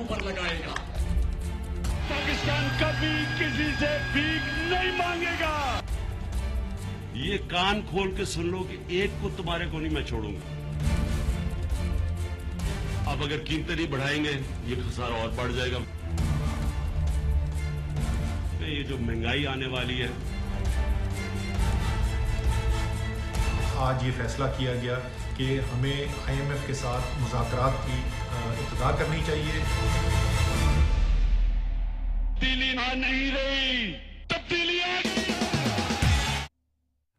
ऊपर लगाएगा। पाकिस्तान कभी किसी से भीख नहीं मांगेगा। ये कान खोल के सुन लो कि एक को तुम्हारे को नहीं मैं छोड़ूंगा। अब अगर कीमतें नहीं बढ़ाएंगे ये खसारा और बढ़ जाएगा। ये जो महंगाई आने वाली है, आज ये फैसला किया गया कि हमें IMF के साथ मुज़ाकरात की इब्तिदा करनी चाहिए। तब्दीली आ नहीं रही, तब्दीली आ गई।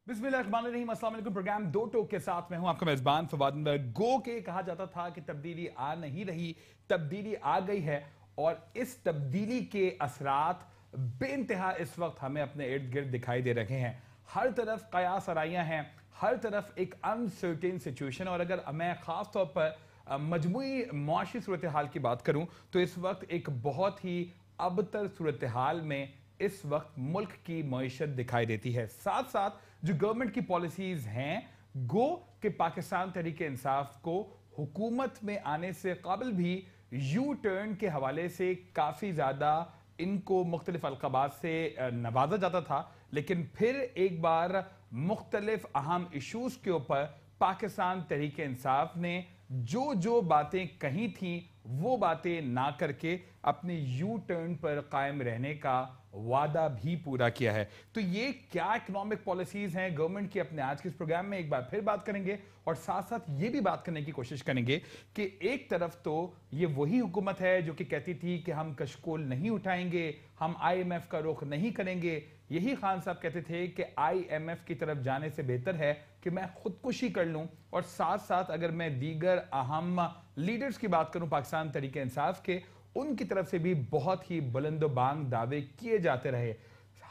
बिस्मिल्लाहिर्रहमानिर्रहीम, अस्सलाम वालेकुम। प्रोग्राम दो टोक के साथ मैं हूं आपका मेजबान फवाद अनवर। गो के कहा जाता था कि तब्दीली आ नहीं रही, तब्दीली आ गई है और इस तब्दीली के असरात बेइंतहा इस वक्त हमें अपने इर्द गिर्द दिखाई दे रहे हैं। हर तरफ कयास आराइयां हैं, हर तरफ एक अनसर्टेन सिचुएशन। और अगर मैं खास तौर पर मजमूई मुआशी सूरत हाल की बात करूं तो इस वक्त एक बहुत ही अबतर सूरत हाल में इस वक्त मुल्क की मईशत दिखाई देती है। साथ साथ जो गवर्नमेंट की पॉलिसीज हैं, गो कि पाकिस्तान तहरीक इंसाफ को हुकूमत में आने से कबल भी यू टर्न के हवाले से काफ़ी ज़्यादा इनको मुख्तलिफ अलक़ाबात से नवाजा जाता था, लेकिन फिर एक बार मुख्तलिफ अहम इशूज़ के ऊपर पाकिस्तान तहरीक इंसाफ ने जो बातें कही थी वो बातें ना करके अपने यू टर्न पर कायम रहने का वादा भी पूरा किया है। तो ये क्या इकोनॉमिक पॉलिसीज हैं गवर्नमेंट की, अपने आज के इस प्रोग्राम में एक बार फिर बात करेंगे। और साथ साथ ये भी बात करने की कोशिश करेंगे कि एक तरफ तो ये वही हुकूमत है जो कि कहती थी कि हम कशकोल नहीं उठाएंगे, हम IMF का रुख नहीं करेंगे। यही खान साहब कहते थे कि IMF की तरफ जाने से बेहतर है कि मैं खुदकुशी कर लूं। और साथ साथ अगर मैं दीगर अहम लीडर्स की बात करूं पाकिस्तान तहरीक इंसाफ के, उनकी तरफ से भी बहुत ही बुलंदबांग दावे किए जाते रहे।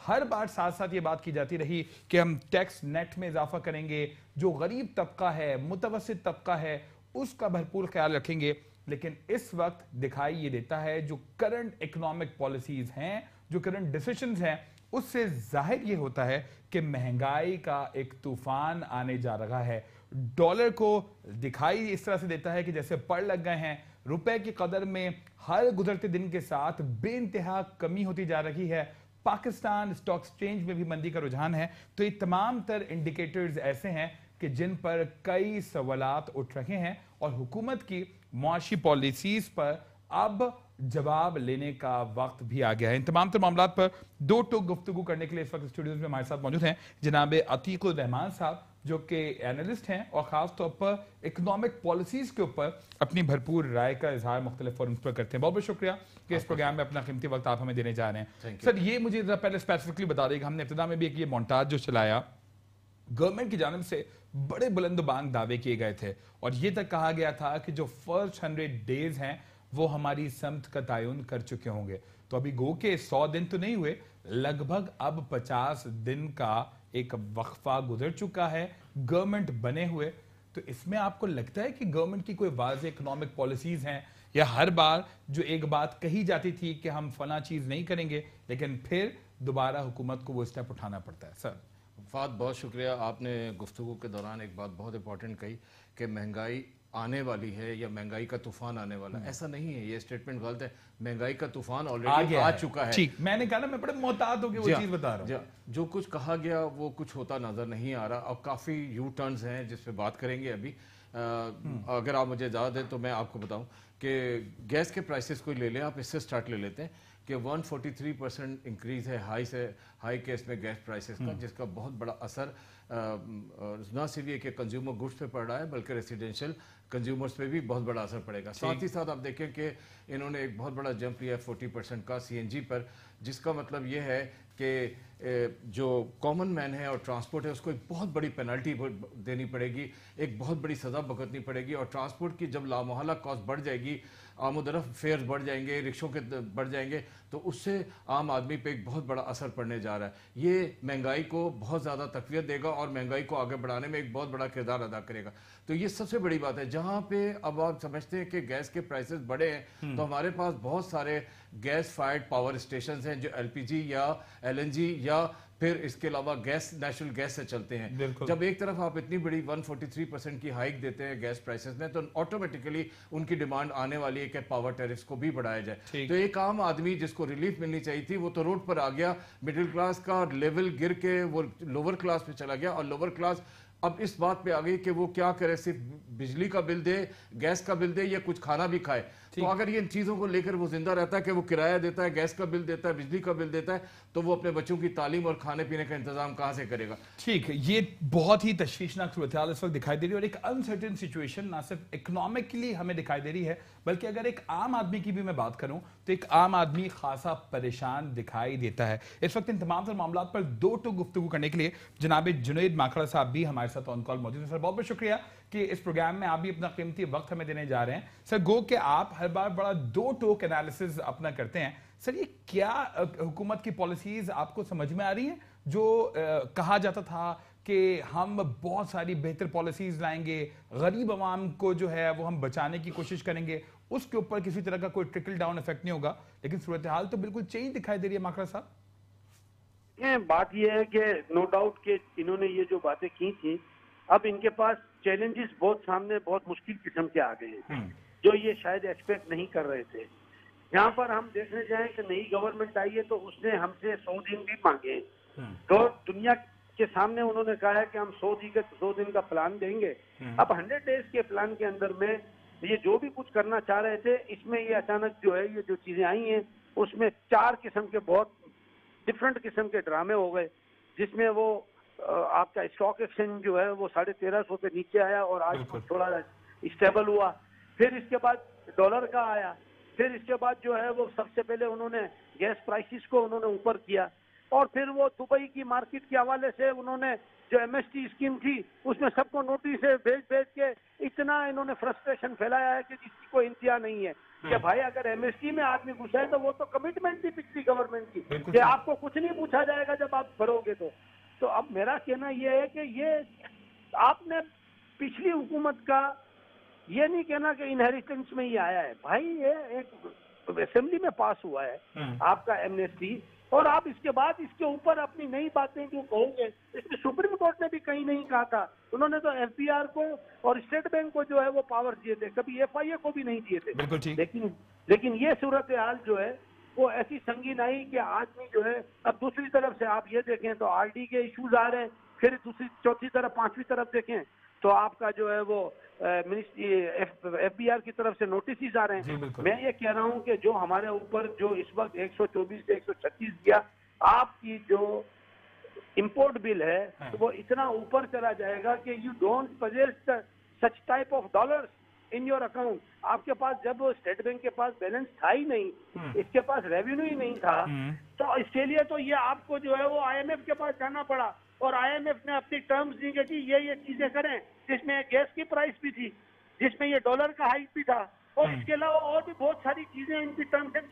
हर बार साथ साथ ये बात की जाती रही कि हम टैक्स नेट में इजाफा करेंगे, जो गरीब तबका है, मुतवस्सित तबका है, उसका भरपूर ख्याल रखेंगे। लेकिन इस वक्त दिखाई ये देता है जो करंट इकोनॉमिक पॉलिसीज हैं, जो करंट डिसीजंस हैं, उससे जाहिर ये होता है कि महंगाई का एक तूफान आने जा रहा है। डॉलर को दिखाई इस तरह से देता है कि जैसे पड़ लग गए हैं। रुपए की कदर में हर गुजरते दिन के साथ बेइंतहा कमी होती जा रही है। पाकिस्तान स्टॉक एक्सचेंज में भी मंदी का रुझान है। तो ये तमाम तर इंडिकेटर्स ऐसे हैं कि जिन पर कई सवालात उठ रहे हैं और हुकूमत की मुआशी पॉलिसीज पर अब जवाब लेने का वक्त भी आ गया है। इन तमाम तर मामलात पर दो टोक गुफ्तगू करने के लिए इस वक्त स्टूडियोज में हमारे साथ मौजूद हैं जनाब अतीकुर रहमान साहब, जो कि एनालिस्ट हैं और खास तौर पर इकोनॉमिक पॉलिसीज के ऊपर अपनी भरपूर राय का इजहार मुख्तलिफ फोरम्स पर करते हैं। बहुत बहुत शुक्रिया कि इस प्रोग्राम में अपना कीमती वक्त आप हमें देने जा रहे हैं। सर, ये मुझे जरा पहले स्पेसिफिकली बता देगा, हमने इब्तिदा में भी एक ये मोन्टाज जो चलाया, गवर्नमेंट की जानिब से बड़े बुलंदबांग दावे किए गए थे और ये तक कहा गया था कि जो फर्स्ट 100 डेज हैं वो हमारी समत का तयन कर चुके होंगे। तो अभी गो के 100 दिन तो नहीं हुए, लगभग अब 50 दिन का एक वक्फा गुजर चुका है गवर्नमेंट बने हुए। तो इसमें आपको लगता है कि गवर्नमेंट की कोई वाज़ेह इकोनॉमिक पॉलिसीज हैं, या हर बार जो एक बात कही जाती थी कि हम फला चीज नहीं करेंगे लेकिन फिर दोबारा हुकूमत को वो स्टेप उठाना पड़ता है? सर फात, बहुत शुक्रिया। आपने गुफ्तगू के दौरान एक बात बहुत इंपॉर्टेंट कही कि महंगाई आने वाली है या महंगाई का तूफान आने वाला है। ऐसा नहीं है, ये स्टेटमेंट गलत है। महंगाई का तूफान ऑलरेडी आ चुका है। ठीक, मैंने कहा ना, मैं बड़े मोहतात होकर वो चीज बता रहा हूं। जो कुछ कहा गया वो कुछ होता नजर नहीं आ रहा। अब काफी यू टर्न्स हैं जिस पे बात करेंगे अभी। अगर आप मुझे इजाजत दें तो मैं आपको बताऊं कि गैस के प्राइसेस को ले लें, आप इससे स्टार्ट ले लेते हैं कि 143% इंक्रीज है हाई केस में गैस प्राइसेस का, जिसका बहुत बड़ा असर न सिर्फ ये कि कंज्यूमर गुड्स पे पड़ रहा है बल्कि रेसिडेंशियल कंज्यूमर्स पे भी बहुत बड़ा असर पड़ेगा। साथ ही साथ आप देखें कि इन्होंने एक बहुत बड़ा जंप लिया है 40% का CNG पर, जिसका मतलब ये है कि जो कॉमन मैन है और ट्रांसपोर्ट है उसको एक बहुत बड़ी पेनल्टी देनी पड़ेगी, एक बहुत बड़ी सज़ा भुगतनी पड़ेगी। और ट्रांसपोर्ट की जब लामहला कॉस्ट बढ़ जाएगी, आमदरफ फेयर्स बढ़ जाएंगे, रिक्शों के बढ़ जाएंगे, तो उससे आम आदमी पे एक बहुत बड़ा असर पड़ने जा रहा है। ये महंगाई को बहुत ज़्यादा तक़वियत देगा और महंगाई को आगे बढ़ाने में एक बहुत बड़ा किरदार अदा करेगा। तो ये सबसे बड़ी बात है। जहाँ पे अब आप समझते हैं कि गैस के प्राइसेस बढ़े हैं, तो हमारे पास बहुत सारे गैस फायर्ड पावर स्टेशन हैं जो LPG या LNG या फिर इसके अलावा गैस, नेचुरल गैस से चलते हैं। जब एक तरफ आप इतनी बड़ी 143% की हाइक देते हैं गैस प्राइसेस में, तो ऑटोमेटिकली उनकी डिमांड आने वाली है कि पावर टैरिफ्स को भी बढ़ाया जाए। तो एक आम आदमी जिसको रिलीफ मिलनी चाहिए थी वो तो रोड पर आ गया, मिडिल क्लास का लेवल गिर के वो लोअर क्लास पे चला गया, और लोअर क्लास अब इस बात पे आ गई कि वो क्या करे, सिर्फ बिजली का बिल दे, गैस का बिल दे, या कुछ खाना भी खाए। तो अगर ये इन चीजों को लेकर वो जिंदा रहता है कि वो किराया देता है, गैस का बिल देता है, बिजली का बिल देता है, तो वो अपने बच्चों की तालीम और खाने पीने का इंतजाम कहां से करेगा? ठीक, ये बहुत ही तशवीशनाक सूरत-ए-हाल इस वक्त दिखाई दे रही है, और एक अनसर्टेन सिचुएशन ना सिर्फ इकोनॉमिकली हमें दिखाई दे रही है, बल्कि अगर एक आम आदमी की भी मैं बात करूं तो एक आम आदमी खासा परेशान दिखाई देता है। इस वक्त इन तमाम तर मामला पर दो टूक गुफ्तगू करने के लिए जनाब जुनैद माखड़ा साहब भी हमारे साथ ऑन कॉल मौजूद है। सर, बहुत बहुत शुक्रिया कि इस प्रोग्राम में आप भी अपना कीमती वक्त हमें देने जा रहे हैं। सर, गो कि आप हर बार बड़ा दो टोक एनालिसिस अपना करते हैं। सर, ये क्या हुकूमत की पॉलिसीज आपको समझ में आ रही हैं? जो कहा जाता था कि हम बहुत सारी बेहतर पॉलिसीज लाएंगे, गरीब आवाम को जो है वो हम बचाने की कोशिश करेंगे, उसके ऊपर किसी तरह का कोई ट्रिकल डाउन इफेक्ट नहीं होगा, लेकिन सूरत हाल तो बिल्कुल चेंज दिखाई दे रही है। माखड़ा साहब, बात यह है कि नो डाउट के इन्होंने ये जो बातें की थी, अब इनके पास चैलेंजेस बहुत सामने बहुत मुश्किल किस्म के आ गए हैं, जो ये शायद एक्सपेक्ट नहीं कर रहे थे। यहाँ पर हम देखने जाएं कि नई गवर्नमेंट आई है तो उसने हमसे 100 दिन भी मांगे, तो दुनिया के सामने उन्होंने कहा है कि हम 100 दिन का प्लान देंगे। अब 100 डेज के प्लान के अंदर में ये जो भी कुछ करना चाह रहे थे, इसमें ये अचानक जो है ये जो चीजें आई हैं उसमें 4 किस्म के बहुत डिफरेंट किस्म के ड्रामे हो गए, जिसमें वो आपका स्टॉक एक्सचेंज जो है वो 1350 पे नीचे आया और आज थोड़ा स्टेबल हुआ। फिर इसके बाद डॉलर का आया, फिर इसके बाद जो है वो सबसे पहले उन्होंने गैस प्राइसेस को उन्होंने ऊपर किया, और फिर वो दुबई की मार्केट के हवाले से उन्होंने जो एमएसटी स्कीम थी उसमें सबको नोटिस भेज के इतना इन्होंने फ्रस्ट्रेशन फैलाया है कि जिसकी कोई इंतहा नहीं है कि भाई अगर एमएसटी में आदमी घुसा है तो वो तो कमिटमेंट थी पिछली गवर्नमेंट की कि आपको कुछ नहीं पूछा जाएगा जब आप भरोगे। तो अब मेरा कहना यह है कि ये आपने पिछली हुकूमत का ये नहीं कहना कि इनहेरिटेंस में ही आया है भाई, ये एक असेंबली में पास हुआ है आपका एमनेस्टी, और आप इसके बाद इसके ऊपर अपनी नई बातें जो कहोगे, इसमें सुप्रीम कोर्ट ने भी कहीं नहीं कहा था। उन्होंने तो एफबीआर को और स्टेट बैंक को जो है वो पावर दिए थे, कभी एफआईए को भी नहीं दिए थे। लेकिन ये सूरत हाल जो है वो ऐसी संगीन आई कि आदमी जो है, अब दूसरी तरफ से आप ये देखें तो आरडी के इश्यूज आ रहे हैं, फिर दूसरी चौथी तरफ पांचवी तरफ देखें तो आपका जो है वो मिनिस्ट्री एफबीआर की तरफ से नोटिस आ रहे हैं। मैं ये कह रहा हूं कि जो हमारे ऊपर जो इस वक्त 124 से 136 दिया आपकी जो इंपोर्ट बिल है तो वो इतना ऊपर चला जाएगा कि you don't possess such type of dollars in your account. आपके पास जब स्टेट बैंक के पास बैलेंस था ही नहीं, इसके पास रेवेन्यू ही नहीं था, तो इसके लिए तो ये आपको जो है वो आईएमएफ के पास जाना पड़ा, और आईएमएफ ने अपनी टर्म्स दी कि ये चीजें करें, जिसमें गैस की प्राइस भी थी, जिसमें ये डॉलर का हाइक भी था, और इसके अलावा और भी बहुत सारी चीजें इनकी टर्म्स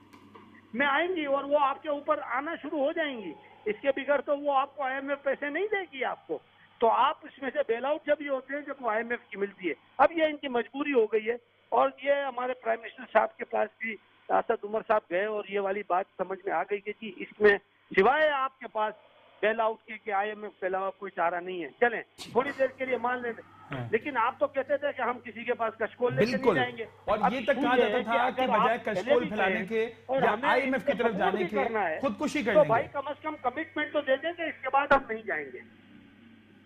में आएंगी और वो आपके ऊपर आना शुरू हो जाएंगी। इसके बगैर तो वो आपको आईएमएफ पैसे नहीं देगी आपको, तो आप इसमें से बेल आउट जब ये होते हैं जब आईएमएफ की मिलती है। अब ये इनकी मजबूरी हो गई है, और ये हमारे प्राइम मिनिस्टर साहब के पास भी असद उमर साहब गए और ये वाली बात समझ में आ गई कि जी इसमें सिवाय आपके पास बेल आउट के आईएमएफ के अलावा कोई चारा नहीं है। चलें थोड़ी देर के लिए मान लें, लेकिन आप तो कहते थे कि हम किसी के पास कशकोल लेके नहीं जाएंगे, और ये तक कहा जाता था कि बजाय कशकोल फैलाने के या आईएमएफ की तरफ जाने के खुदकुशी कर लेंगे, तो भाई कम से कम कमिटमेंट तो दे देंगे, इसके बाद हम नहीं जाएंगे।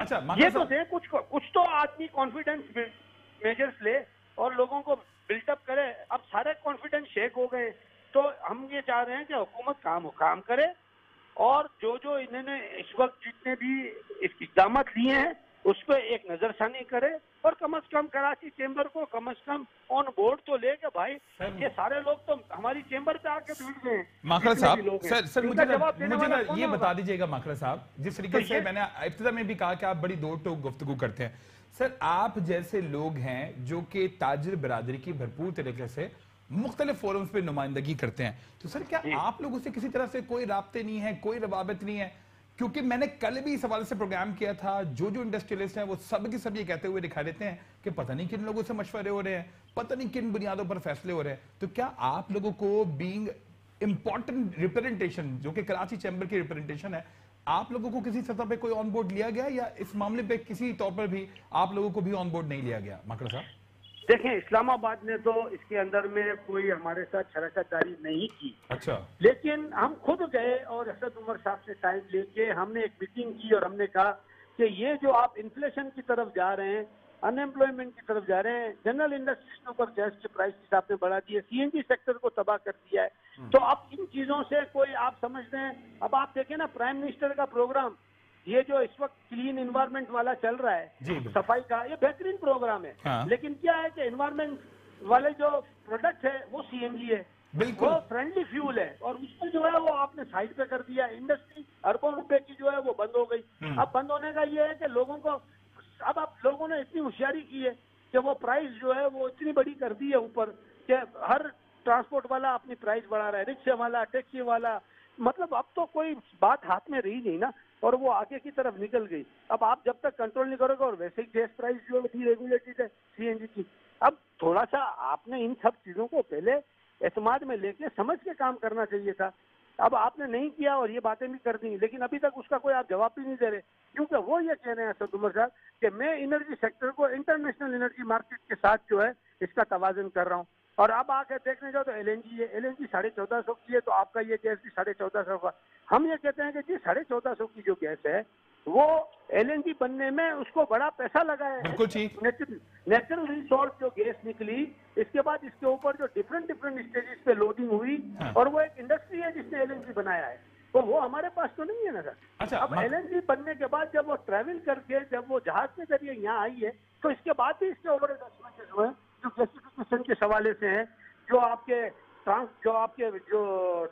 अच्छा, ये तो दे कुछ तो आदमी कॉन्फिडेंस मेजर्स ले और लोगों को बिल्टअप करे। अब सारे कॉन्फिडेंस शेक हो गए, तो हम ये चाह रहे हैं कि हुकूमत काम करे, और जो इन्होंने इस वक्त जितने भी इक़दाम लिए हैं उस पर एक नजरसानी करे, और कम से कम कराची चेंबर को कम से कम ऑन बोर्ड तो ले के भाई ये सारे लोग तो हमारी चेंबर पे आके बैठ गए हैं। माखड़ा साहब, सर मुझे ये बता दीजिएगा माखड़ा साहब, जिस तरीके से मैंने इब्तिदा में भी कहा कि आप बड़ी दो टोक गुफ्तगू करते हैं, सर आप जैसे लोग हैं जो कि ताजिर बिरादरी की भरपूर तरीके से मुख्तलिफ फोरम्स पे नुमाइंदगी करते हैं, तो सर क्या आप लोगों से किसी तरह से कोई राब्ते नहीं है, कोई रवाबत नहीं है? क्योंकि मैंने कल भी इस हवाले से प्रोग्राम किया था, जो इंडस्ट्रियलिस्ट हैं वो सब के सब ये कहते हुए दिखा देते हैं कि पता नहीं किन लोगों से मशवरे हो रहे हैं, पता नहीं किन बुनियादों पर फैसले हो रहे हैं। तो क्या आप लोगों को बीइंग इंपॉर्टेंट रिप्रेजेंटेशन, जो कि कराची चैम्बर की रिप्रेजेंटेशन है, आप लोगों को किसी सतह पे कोई ऑन बोर्ड लिया गया या इस मामले पे किसी तौर पर भी आप लोगों को भी ऑन बोर्ड नहीं लिया गया? माकड़ साहब देखें, इस्लामाबाद ने तो इसके अंदर में कोई हमारे साथ शराकतदारी नहीं की। अच्छा, लेकिन हम खुद गए और असद उमर साहब से टाइम लेके हमने एक मीटिंग की और हमने कहा कि ये जो आप इन्फ्लेशन की तरफ जा रहे हैं, अनएम्प्लॉयमेंट की तरफ जा रहे हैं, जनरल इंडस्ट्रीज के ऊपर गैस के प्राइसेस आपने बढ़ा दिए, सीएनजी सेक्टर को तबाह कर दिया है, तो अब इन चीजों से कोई आप समझते हैं। अब आप देखें ना, प्राइम मिनिस्टर का प्रोग्राम ये जो इस वक्त क्लीन एनवायरनमेंट वाला चल रहा है, सफाई का, ये बेहतरीन प्रोग्राम है। हाँ। लेकिन क्या है कि एनवायरनमेंट वाले जो प्रोडक्ट है वो सीएनजी है, बिल्कुल वो फ्रेंडली फ्यूल है, और उसको जो है वो आपने साइड पे कर दिया। इंडस्ट्री अरबों रुपए की जो है वो बंद हो गई। अब बंद होने का ये है कि लोगों को, अब आप लोगों ने इतनी होशियारी की है कि वो प्राइस जो है वो इतनी बड़ी कर दी है ऊपर कि हर ट्रांसपोर्ट वाला अपनी प्राइस बढ़ा रहा है, रिक्शे वाला, टैक्सी वाला, मतलब अब तो कोई बात हाथ में रही नहीं ना, और वो आगे की तरफ निकल गई। अब आप जब तक कंट्रोल नहीं करोगे, और वैसे ही गैस प्राइस जो है रेगुलेटेड है सीएनजी की, अब थोड़ा सा आपने इन सब चीजों को पहले एतमाद में लेके समझ के काम करना चाहिए था। अब आपने नहीं किया और ये बातें भी कर दी, लेकिन अभी तक उसका कोई आप जवाब भी नहीं दे रहे, क्योंकि वो ये कह रहे हैं असद उमर साहब कि मैं एनर्जी सेक्टर को इंटरनेशनल एनर्जी मार्केट के साथ जो है इसका तवाजन कर रहा हूँ। और अब आके देखने जाओ तो एलएनजी है, एलएनजी 1450 की है, तो आपका ये गैस भी 1450 का। हम ये कहते हैं कि जी 1450 की जो गैस है वो एलएनजी बनने में उसको बड़ा पैसा लगा है। बिल्कुल ठीक। नेचुरल रिसोर्स जो गैस निकली, इसके बाद इसके ऊपर जो डिफरेंट स्टेजेस पे लोडिंग हुई, और वो एक इंडस्ट्री है जिसने एलएनजी बनाया है, तो वो हमारे पास तो नहीं है ना सर। अच्छा, अब एलएनजी बनने के बाद जब वो ट्रैवल करके जब वो जहाज के जरिए यहाँ आई है, तो इसके बाद भी इसके ओवर एक्सपेंसेस हुए जो गैसिफिकेशन के सवाले से हैं, जो आपके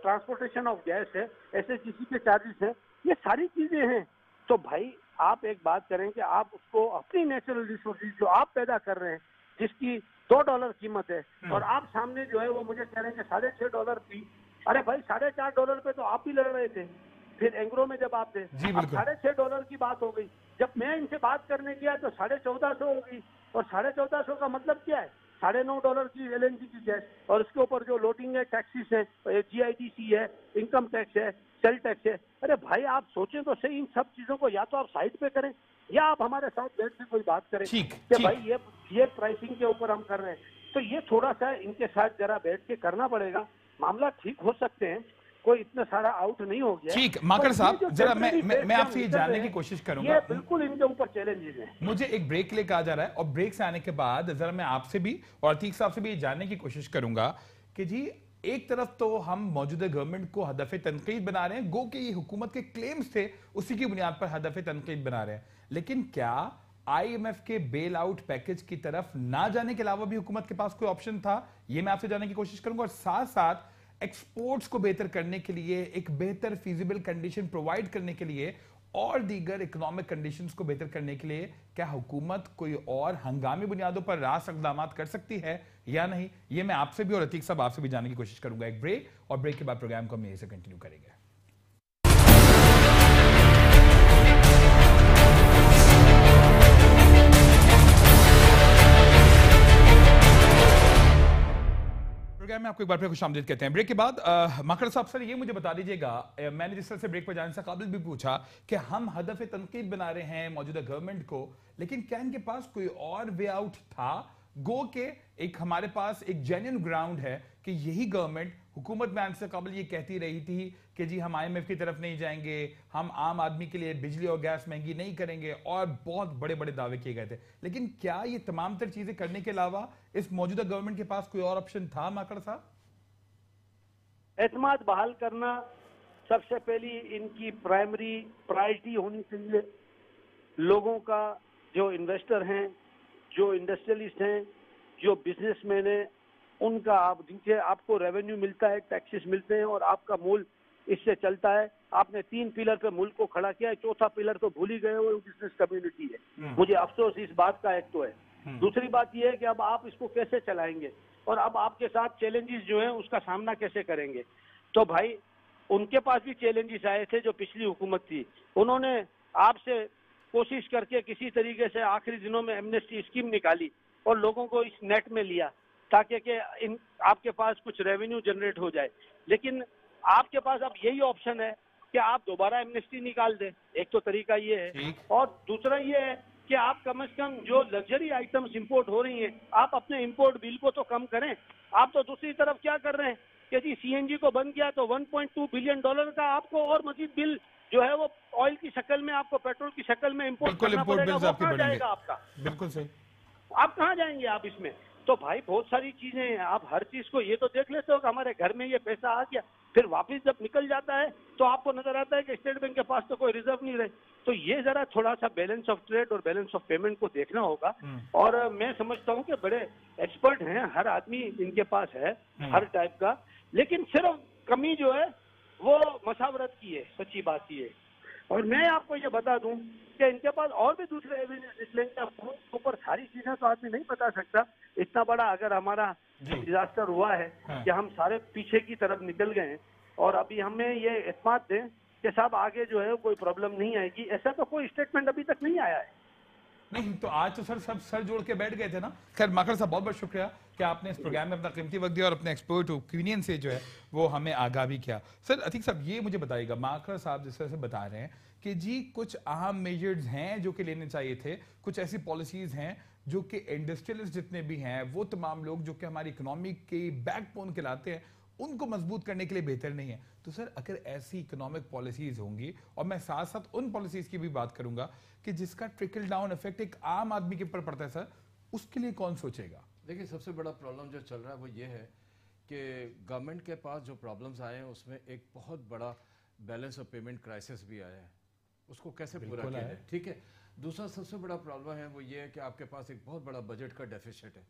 ट्रांसपोर्टेशन ऑफ गैस है, एसएचजीसी के चार्जेस हैं, ये सारी चीजें हैं। तो भाई आप एक बात करें कि आप उसको अपनी नेचुरल रिसोर्सेज जो आप पैदा कर रहे हैं, जिसकी $2 कीमत है, और आप सामने जो है वो मुझे कह रहे हैं कि $6.5 थी। अरे भाई $4.5 पे तो आप भी लड़ रहे थे, फिर एंग्रो में जब आप थे, अब $6.5 की बात हो गई। जब मैं इनसे बात करने गया तो 1450 हो गई, और 1450 का मतलब क्या है, $9.5 की एलएनजी की गैस, और उसके ऊपर जो लोडिंग है, टैक्सीज है, जीआईडीसी है, इनकम टैक्स है, सेल टैक्स है। अरे भाई आप सोचें तो सही, इन सब चीजों को या तो आप साइड पे करें, या आप हमारे साथ बैठ के कोई बात करें कि भाई ये प्राइसिंग के ऊपर हम कर रहे हैं। तो ये थोड़ा सा इनके साथ जरा बैठ के करना पड़ेगा, मामला ठीक हो सकते हैं, कोई इतना सारा आउट नहीं हो गया। ठीक, माकड़ साहब जरा मैं आपसे ये जानने की कोशिश करूंगा, ये बिल्कुल इनके ऊपर चैलेंजेस हैं। मुझे एक ब्रेक लेकर आ जा रहा है, और ब्रेक से आने के बाद जरा मैं आपसे भी और अतीक साहब से भी ये जानने की कोशिश करूंगा कि जी एक तरफ तो हम मौजूदा गवर्नमेंट को हदफ तनकीद बना रहे हैं, गो कि ये हुकूमत के क्लेम्स थे उसी की बुनियाद पर हदफ तनकीद बना रहे हैं, लेकिन क्या आईएमएफ के बेल आउट पैकेज की तरफ ना जाने के अलावा भी हुकूमत के पास कोई ऑप्शन था? ये मैं आपसे जानने की कोशिश करूंगा, और साथ साथ एक्सपोर्ट्स को बेहतर करने के लिए, एक बेहतर फीजिबल कंडीशन प्रोवाइड करने के लिए, और दीगर इकोनॉमिक कंडीशंस को बेहतर करने के लिए क्या हुकूमत कोई और हंगामी बुनियादों पर रास इक़दामात कर सकती है या नहीं? ये मैं आपसे भी और अतीक साहब आपसे भी जानने की कोशिश करूंगा। एक ब्रेक, और ब्रेक के बाद प्रोग्राम को हम यहीं से कंटिन्यू करेंगे। प्रोग्राम में आपको एक बार फिर खुशामदीद कहते हैं। ब्रेक के बाद माकड़ साहब सर ये मुझे बता दीजिएगा, मैंने जिस तरह से ब्रेक पर जाने से काबिल भी पूछा कि हम हदफ तनकीद बना रहे हैं मौजूदा गवर्नमेंट को, लेकिन क्या इनके पास कोई और वे आउट था? गो के एक हमारे पास एक जेन्युइन ग्राउंड है कि यही गवर्नमेंट हुकूमत में आने से काबिल ये कहती रही थी कि जी हम आईएमएफ की तरफ नहीं जाएंगे, हम आम आदमी के लिए बिजली और गैस महंगी नहीं करेंगे, और बहुत बड़े बड़े दावे किए गए थे। लेकिन क्या ये तमाम तर चीजें करने के अलावा इस मौजूदा गवर्नमेंट के पास कोई और ऑप्शन था माकड़ साहब? एतमाद बहाल करना सबसे पहली इनकी प्राइमरी प्रायोरिटी होनी चाहिए। लोगों का, जो इन्वेस्टर हैं, जो इंडस्ट्रियलिस्ट हैं, जो बिजनेसमैन हैं, उनका जिनसे आपको रेवेन्यू मिलता है, टैक्सेस मिलते हैं, और आपका मुल्क इससे चलता है। आपने 3 पिलर पे मुल्क को खड़ा किया है, चौथा पिलर तो भूल ही गए, वो बिजनेस कम्युनिटी है। मुझे अफसोस इस बात का, एक तो है। दूसरी बात यह है कि अब आप इसको कैसे चलाएंगे, और अब आपके साथ चैलेंजेस जो हैं उसका सामना कैसे करेंगे। तो भाई उनके पास भी चैलेंजेस आए थे जो पिछली हुकूमत थी, उन्होंने आपसे कोशिश करके किसी तरीके से आखिरी दिनों में एमनेस्टी स्कीम निकाली और लोगों को इस नेट में लिया ताकि कि आपके पास कुछ रेवेन्यू जनरेट हो जाए। लेकिन आपके पास अब यही ऑप्शन है कि आप दोबारा एमनेस्टी निकाल दें, एक तो तरीका ये है। और दूसरा ये है कि आप कम से कम जो लग्जरी आइटम्स इंपोर्ट हो रही हैं, आप अपने इंपोर्ट बिल को तो कम करें। आप तो दूसरी तरफ क्या कर रहे हैं कि जी सीएनजी को बंद किया तो $1.2 बिलियन का आपको और मजीद बिल जो है वो ऑयल की शक्ल में, आपको पेट्रोल की शक्ल में इंपोर्ट करना पड़ेगा। वो कहाँ जाएगा आपका? बिल्कुल सही। आप कहाँ जाएंगे आप इसमें? तो भाई बहुत सारी चीजें हैं, आप हर चीज को ये तो देख लेते हो कि हमारे घर में ये पैसा आ गया, फिर वापस जब निकल जाता है तो आपको नजर आता है कि स्टेट बैंक के पास तो कोई रिजर्व नहीं रहे। तो ये जरा थोड़ा सा बैलेंस ऑफ ट्रेड और बैलेंस ऑफ पेमेंट को देखना होगा। और मैं समझता हूँ कि बड़े एक्सपर्ट हैं, हर आदमी इनके पास है हर टाइप का, लेकिन सिर्फ कमी जो है वो मशावरत की है, सच्ची बात ये है। और मैं आपको ये बता दूं कि इनके पास और भी दूसरे एविडेंस निकलेंगे, ऊपर सारी चीजें तो आदमी नहीं बता सकता। इतना बड़ा अगर हमारा डिजास्टर हुआ है कि हम सारे पीछे की तरफ निकल गए हैं और अभी हमें ये एतमाद दें कि साहब आगे जो है कोई प्रॉब्लम नहीं आएगी, ऐसा तो कोई स्टेटमेंट अभी तक नहीं आया है। नहीं तो आज तो सर सब सर जोड़ के बैठ गए थे ना। खैर माखर साहब बहुत बहुत शुक्रिया कि आपने इस प्रोग्राम में अपना कीमती वक्त दिया और अपने एक्सपर्ट ओपिनियन से जो है वो हमें आगाह भी किया। सर अतीक साहब ये मुझे बताइएगा, माखर साहब जिस तरह से बता रहे हैं कि जी कुछ अहम मेजर्स हैं जो कि लेने चाहिए थे, कुछ ऐसी पॉलिसीज हैं जो कि इंडस्ट्रियलिस्ट जितने भी हैं वो तमाम लोग जो कि हमारी इकोनॉमी के बैकबोन कहलाते हैं उनको मजबूत करने के लिए बेहतर नहीं है। तो सर अगर ऐसी इकोनॉमिक पॉलिसीज होंगी, और मैं साथ साथ उन पॉलिसीज की भी बात करूंगा कि जिसका ट्रिकल डाउन इफेक्ट एक आम आदमी के ऊपर पड़ता है, सर उसके लिए कौन सोचेगा? देखिए सबसे बड़ा प्रॉब्लम जो चल रहा है वो ये है कि गवर्नमेंट के पास जो प्रॉब्लम्स आए हैं उसमें एक बहुत बड़ा बैलेंस ऑफ पेमेंट क्राइसिस भी आया है, उसको कैसे पूरा किया जाए, ठीक है। दूसरा सबसे बड़ा प्रॉब्लम है वो ये है कि आपके पास एक बहुत बड़ा बजट का डेफिसिट है।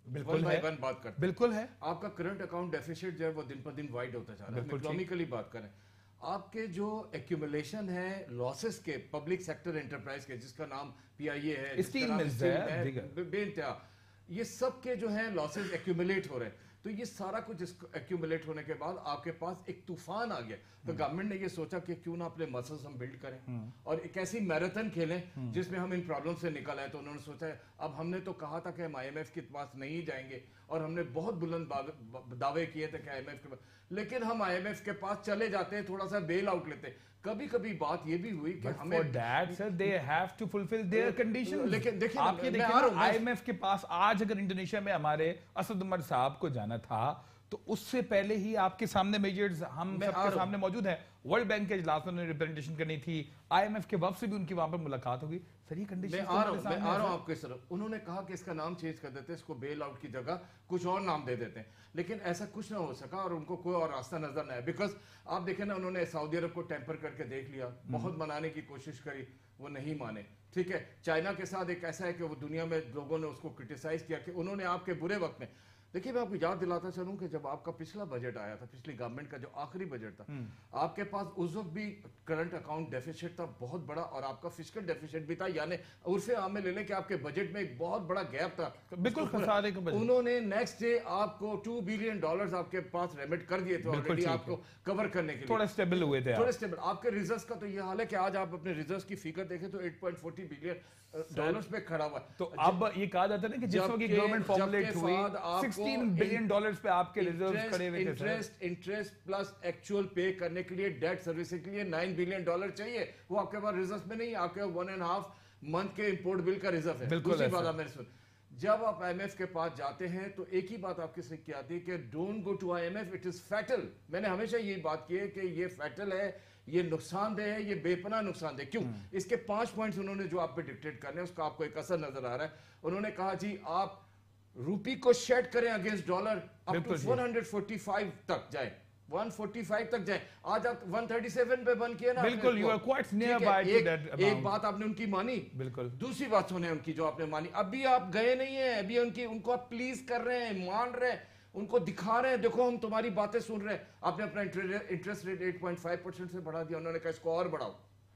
बिल्कुल है, वन बात करते हैं, बिल्कुल है। आपका करंट अकाउंट डेफिसिट जो है वो दिन पर दिन वाइड होता जा रहा है। इकोनॉमिकली बात करें, आपके जो एक्यूमुलेशन है लॉसेस के पब्लिक सेक्टर एंटरप्राइज के, जिसका नाम PIA है, बेइंतहा, ये सब के जो है लॉसेस एक्यूमुलेट हो रहे हैं। तो ये सारा कुछ एक्यूमुलेट होने के बाद आपके पास एक तूफान आ गया। तो गवर्नमेंट ने ये सोचा कि क्यों ना अपने मसल्स हम बिल्ड करें और एक ऐसी मैराथन खेलें जिसमें हम इन प्रॉब्लम से निकल आए। तो उन्होंने सोचा है, अब हमने तो कहा था कि हम IMF के पास नहीं जाएंगे और हमने बहुत बुलंद दावे किए थे कि IMF के पास, लेकिन हम IMF के पास चले जाते हैं, थोड़ा सा बेल आउट लेते हैं। कभी कभी बात ये भी हुई कि हमें that sir they have to fulfil their conditions. लेकिन देखिए आप ये देखिए IMF के पास आज अगर इंडोनेशिया में हमारे असद उमर साहब को जाना था तो उससे पहले ही आपके सामने मेजर्स हम सबके सामने मौजूद है। वर्ल्ड बैंक के इजलास में उन्होंने रिप्रेजेंटेशन करनी थी, IMF के वक्त से भी उनकी वहां पर मुलाकात होगी। सर ये कंडीशन मैं आ रहा हूं आपके तरफ। उन्होंने कहा कि इसका नाम चेंज कर देते हैं, इसको बेल आउट की जगह कुछ और नाम दे देते हैं, लेकिन ऐसा कुछ ना हो सका और उनको कोई और रास्ता नजर ना आया। बिकॉज आप देखें ना, उन्होंने सऊदी अरब को टेम्पर करके देख लिया, बहुत मनाने की कोशिश करी, वो नहीं माने, ठीक है। चाइना के साथ एक ऐसा है कि वो दुनिया में लोगों ने उसको क्रिटिसाइज किया कि उन्होंने आपके बुरे वक्त में, देखिए मैं आपको याद दिलाता चलूं कि जब आपका पिछला बजट आया था, पिछली गवर्नमेंट का जो आखिरी बजट था, आपके पास उस वक्त भी करंट अकाउंट डेफिसिट था बहुत बड़ा और आपका फिस्कल डेफिसिट भी था, यानी उर्फे आम में ले लें कि आपके बजट में एक बहुत बड़ा गैप था, बिल्कुल खसारे का बजट। उन्होंने नेक्स्ट डे आपको $2 बिलियन आपके पास रेमिट कर दिए थे ऑलरेडी आपको कवर करने के लिए। थोड़ा स्टेबल हुए थे, थोड़े स्टेबल। आपके रिजर्व्स का तो ये हाल है कि आज आप अपने रिजर्व्स की फिगर देखें तो $8.40 बिलियन पे खड़ा हुआ है। तो अब ये कहा जाता है ना कि जिस वक्त गवर्नमेंट फॉर्मुलेट हुई $16 बिलियन पे आपके रिजर्व्स खड़े हुए थे। इंटरेस्ट प्लस एक्चुअल पे करने के लिए, डेट सर्विसिंग के लिए $9 बिलियन चाहिए, वो आपके पास रिजर्व में नहीं, आपके 1.5 मंथ के इंपोर्ट बिल का रिजर्व है। दूसरी बात मेरे सुन, जब आप IMF के पास जाते हैं तो एक ही बात आपके से क्या आती है कि don't go to IMF, it is fatal. मैंने हमेशा यही बात की है कि ये फैटल है, ये नुकसानदेह है, ये बेपनाह नुकसानदेह। क्यों? इसके 5 पॉइंट्स उन्होंने जो आप पे डिक्टेट करने हैं उसका आपको एक असर नजर आ रहा है। उन्होंने कहा जी आप रूपी को शेड करें अगेंस्ट डॉलर अप टू 145 तक जाए, 145 तक जाए। आज आप 137 पे बंद किया ना, बिल्कुल you are quite near by to that amount. एक बात आपने उनकी मानी, बिल्कुल। दूसरी बात सुने उनकी जो आपने मानी, अभी आप गए नहीं है, अभी उनको आप प्लीज कर रहे हैं, मान रहे हैं, उनको दिखा रहे हैं, देखो हम तुम्हारी बातें सुन रहे हैं। आपने अपना इंटरेस्ट रेट 8.5% से बढ़ा दिया, उन्होंने कहा इसको और बढ़ाओ।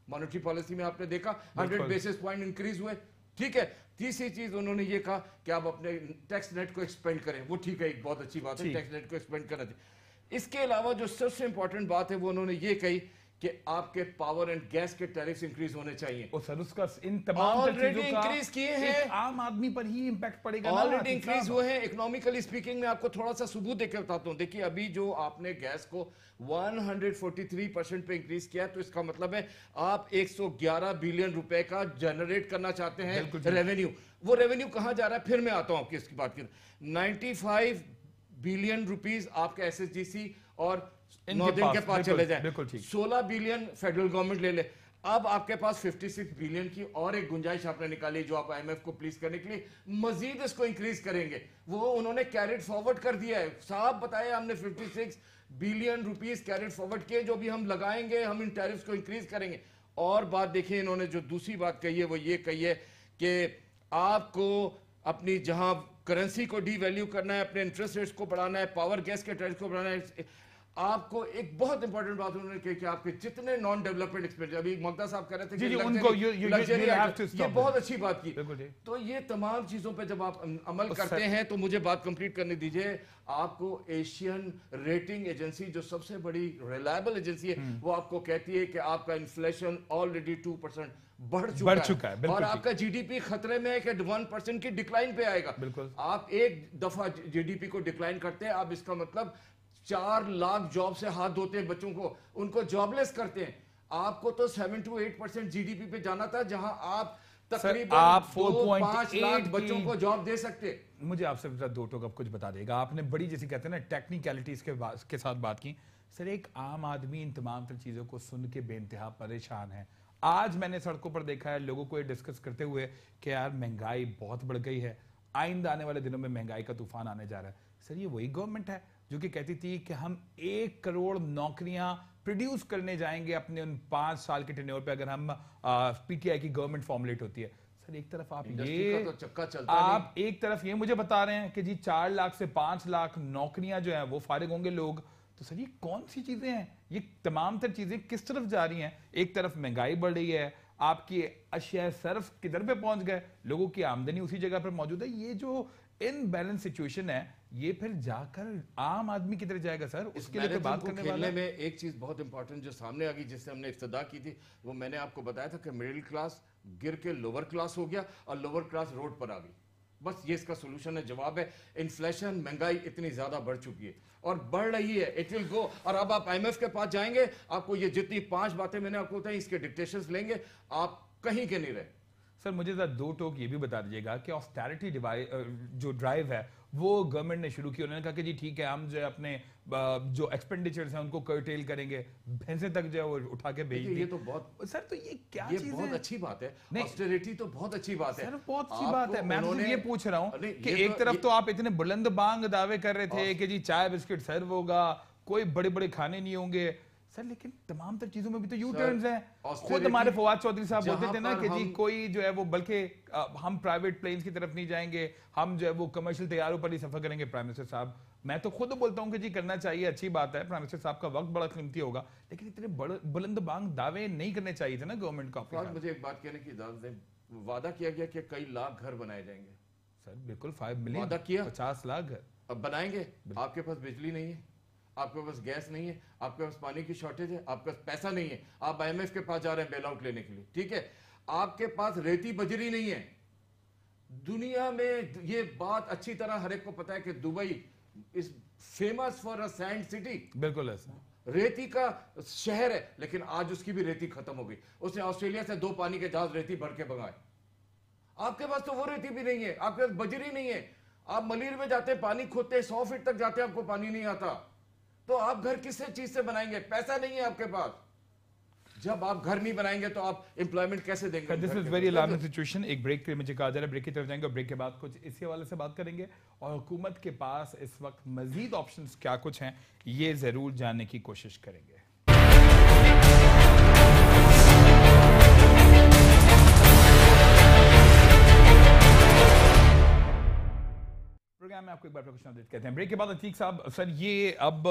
मॉनेटरी पॉलिसी में आपने देखा 100 बेसिस पॉइंट इंक्रीज हुए, ठीक है। तीसरी चीज उन्होंने ये कहा कि आप अपने टैक्स नेट को एक्सपेंड करें, वो ठीक है, एक बहुत अच्छी बात है, टैक्स नेट को एक्सपेंड करना चाहिए। इसके अलावा जो सबसे इंपॉर्टेंट बात है वो उन्होंने ये कही कि आपके पावर एंड गैस के टैरिफ्स इंक्रीज होने चाहिए। और सर उसका इन तमाम ऑलरेडी इंक्रीज किए हैं, आम आदमी पर ही इंपैक्ट पड़ेगा। ऑलरेडी इंक्रीज हुए हैं। इकोनॉमिकली स्पीकिंग में आपको थोड़ा सा सबूत देकर बताता हूं। देखिए अभी जो आपने गैस को 143% पे इंक्रीज किया है, तो इसका मतलब है आप 111 बिलियन रुपए का जनरेट करना चाहते हैं रेवेन्यू। वो रेवेन्यू कहां जा रहा है, फिर मैं आता हूं आपकी इसकी बात की। 95 बिलियन रुपीस आपके एसएचजीसी और नॉर्दर्न के पास चले जाए, 16 बिलियन फेडरल गवर्नमेंट ले ले। अब आपके पास 56 बिलियन की और एक गुंजाइश आपने निकाली जो आप आईएमएफ को प्लीज करने के लिए मजीद इसको इंक्रीज करेंगे। वो उन्होंने कैरिड फॉरवर्ड कर दिया है, साहब बताया हमने 56 बिलियन रुपीस कैरिड फॉरवर्ड किए, जो भी हम लगाएंगे हम इन टैरिफ्स को इंक्रीज करेंगे। और बात देखिए इन्होंने जो दूसरी बात कही है वो ये कही है कि आपको अपनी जहां करेंसी को डीवैल्यू करना है, अपने इंटरेस्ट रेट्स को बढ़ाना है, पावर गैस के टैरिफ को बढ़ाना है। आपको एक बहुत इंपॉर्टेंट बात उन्होंने कही कि आपके जितने नॉन डेवलपमेंट एक्सपेंडिचर, अभी मक्ता साहब कह रहे थे कि उनको ये बहुत अच्छी बात की। तो ये तमाम चीजों पे जब आप अमल करते हैं तो मुझे बात कंप्लीट करने दीजिए। आपको एशियन रेटिंग एजेंसी जो सबसे बड़ी रिलायबल एजेंसी है वो आपको कहती है कि आपका इन्फ्लेशन ऑलरेडी 2% बढ़ चुका है और आपका जीडीपी खतरे में है कि 1% की डिक्लाइन पे आएगा। आप एक दफा जीडीपी को डिक्लाइन करते हैं, आप इसका मतलब 4 लाख जॉब से हाथ धोते हैं, बच्चों को उनको जॉबलेस करते हैं। आपको तो 7 to 8% जीडीपी पे जाना था, जहां आप तकरीबन 4.5 लाख बच्चों को जॉब दे सकते। मुझे आपसे दो टोक अब कुछ बता देगा। आपने बड़ी जैसे कहते हैं ना टेक्निकलिटीज के साथ बात की। सर एक आम आदमी इन तमाम तर चीजों को सुन के बेइंतहा परेशान है। आज मैंने सड़कों पर देखा है लोगों को ये डिस्कस करते हुए कि यार महंगाई बहुत बढ़ गई है, आइंदा आने वाले दिनों में महंगाई का तूफान आने जा रहा है। सर ये वही गवर्नमेंट है जो कि कहती थी कि हम 1 करोड़ नौकरियां प्रोड्यूस करने जाएंगे अपने उन 5 साल के टेन्योर पे, अगर हम पीटीआई की गवर्नमेंट फॉर्मुलेट होती है। सर एक तरफ आप ये तो चक्का चलता आप नहीं। एक तरफ ये मुझे बता रहे हैं कि जी 4 लाख से 5 लाख नौकरियां जो है वो फारिग होंगे लोग। तो सर ये कौन सी चीजें हैं, ये तमाम तर चीजें किस तरफ जा रही हैं? एक तरफ महंगाई बढ़ रही है, आपकी अशिया सर्फ किधर पे पहुंच गए, लोगों की आमदनी उसी जगह पर मौजूद है। ये जो इनबैलेंस सिचुएशन है ये फिर जाकर आम आदमी की तरफ जाएगा। सर उसके लिए तो बात करने वाले में एक चीज बहुत इंपॉर्टेंट जो सामने आ गई, जिससे हमने इब्तिदा की थी, वो मैंने आपको बताया था कि मिडिल क्लास गिर के लोअर क्लास हो गया और लोअर क्लास रोड पर आ गई। बस ये इसका सोल्यूशन है, जवाब है। इन्फ्लेशन, महंगाई इतनी ज्यादा बढ़ चुकी है और बढ़ रही है, इट विल गो। और अब आप आईएमएफ के पास जाएंगे, आपको ये जितनी 5 बातें मैंने आपको बताई इसके डिक्टेशंस लेंगे, आप कहीं के नहीं रहे। सर मुझे जरा 2 टोक ये भी बता दीजिएगा कि ऑस्टेरिटी जो ड्राइव है वो गवर्नमेंट ने शुरू की। उन्होंने कहा कि जी ठीक है हम जो अपने जो एक्सपेंडिचर्स हैं उनको कर्टेल करेंगे, भैंसे तक जो है वो उठा के भेज ये तो बहुत सर, तो ये क्या ये चीज़ बहुत है? अच्छी बात है। ऑस्टेरिटी तो बहुत अच्छी बात है सर, बहुत अच्छी बात है। मैं आपसे ये पूछ रहा हूँ कि एक तो तरफ तो आप इतने बुलंद बांग दावे कर रहे थे कि जी चाय बिस्किट सर्व होगा, कोई बड़े बड़े खाने नहीं होंगे सर, लेकिन तमाम तर चीजों में भी तो यू टर्न्स हैं। खुद हमारे फवाद चौधरी साहब बोलते थे ना कि जी कोई जो है वो, बल्कि हम प्राइवेट प्लेन्स की तरफ नहीं जाएंगे, हम जो है वो कमर्शियल तैयारों पर ही सफर करेंगे। प्राइम मिनिस्टर साहब मैं तो खुद बोलता हूं कि जी करना चाहिए, अच्छी बात है, प्राइम मिनिस्टर साहब का वक्त बड़ा कीमती होगा, लेकिन इतने बुलंद बांग दावे नहीं करने चाहिए थे ना गवर्नमेंट को। मुझे एक बात कहने की इजाजत दें, वादा किया गया कि कई लाख घर बनाए जाएंगे। सर बिल्कुल 5 मिलियन वादा किया, 50 लाख घर अब बनाएंगे। आपके पास बिजली नहीं है, आपके पास गैस नहीं है, आपके पास पानी की शॉर्टेज है, आपके पास पैसा नहीं है, आप आईएमएफ के पास जा रहे हैं बेल आउट लेने के लिए, ठीक है। आपके पास रेती बजरी नहीं है। दुनिया में ये बात अच्छी तरह हर एक को पता है कि Dubai is famous for a sand city. बिल्कुल ऐसा रेती का शहर है, लेकिन आज उसकी भी रेती खत्म हो गई। उसने ऑस्ट्रेलिया से 2 पानी के जहाज रेती भर के मंगाए। आपके पास तो वो रेती भी नहीं है, आपके पास बजरी नहीं है। आप मलीर में जाते हैं, पानी खोदते हैं, 100 फीट तक जाते हैं, आपको पानी नहीं आता। तो आप घर किस चीज से बनाएंगे? पैसा नहीं है आपके पास। जब आप घर नहीं बनाएंगे तो आप एम्प्लॉयमेंट कैसे देंगे? This is very alarming situation. एक ब्रेक के लिए मुझे कहा जा रहा है, ब्रेक की तरफ जाएंगे और ब्रेक के बाद कुछ इसी हवाले से बात करेंगे और हुकूमत के पास इस वक्त मजीद ऑप्शंस क्या कुछ हैं ये जरूर जानने की कोशिश करेंगे। प्रोग्राम में आपको एक बार खुश आमदीद कहते हैं। ब्रेक के बाद अतीक साहब, सर ये अब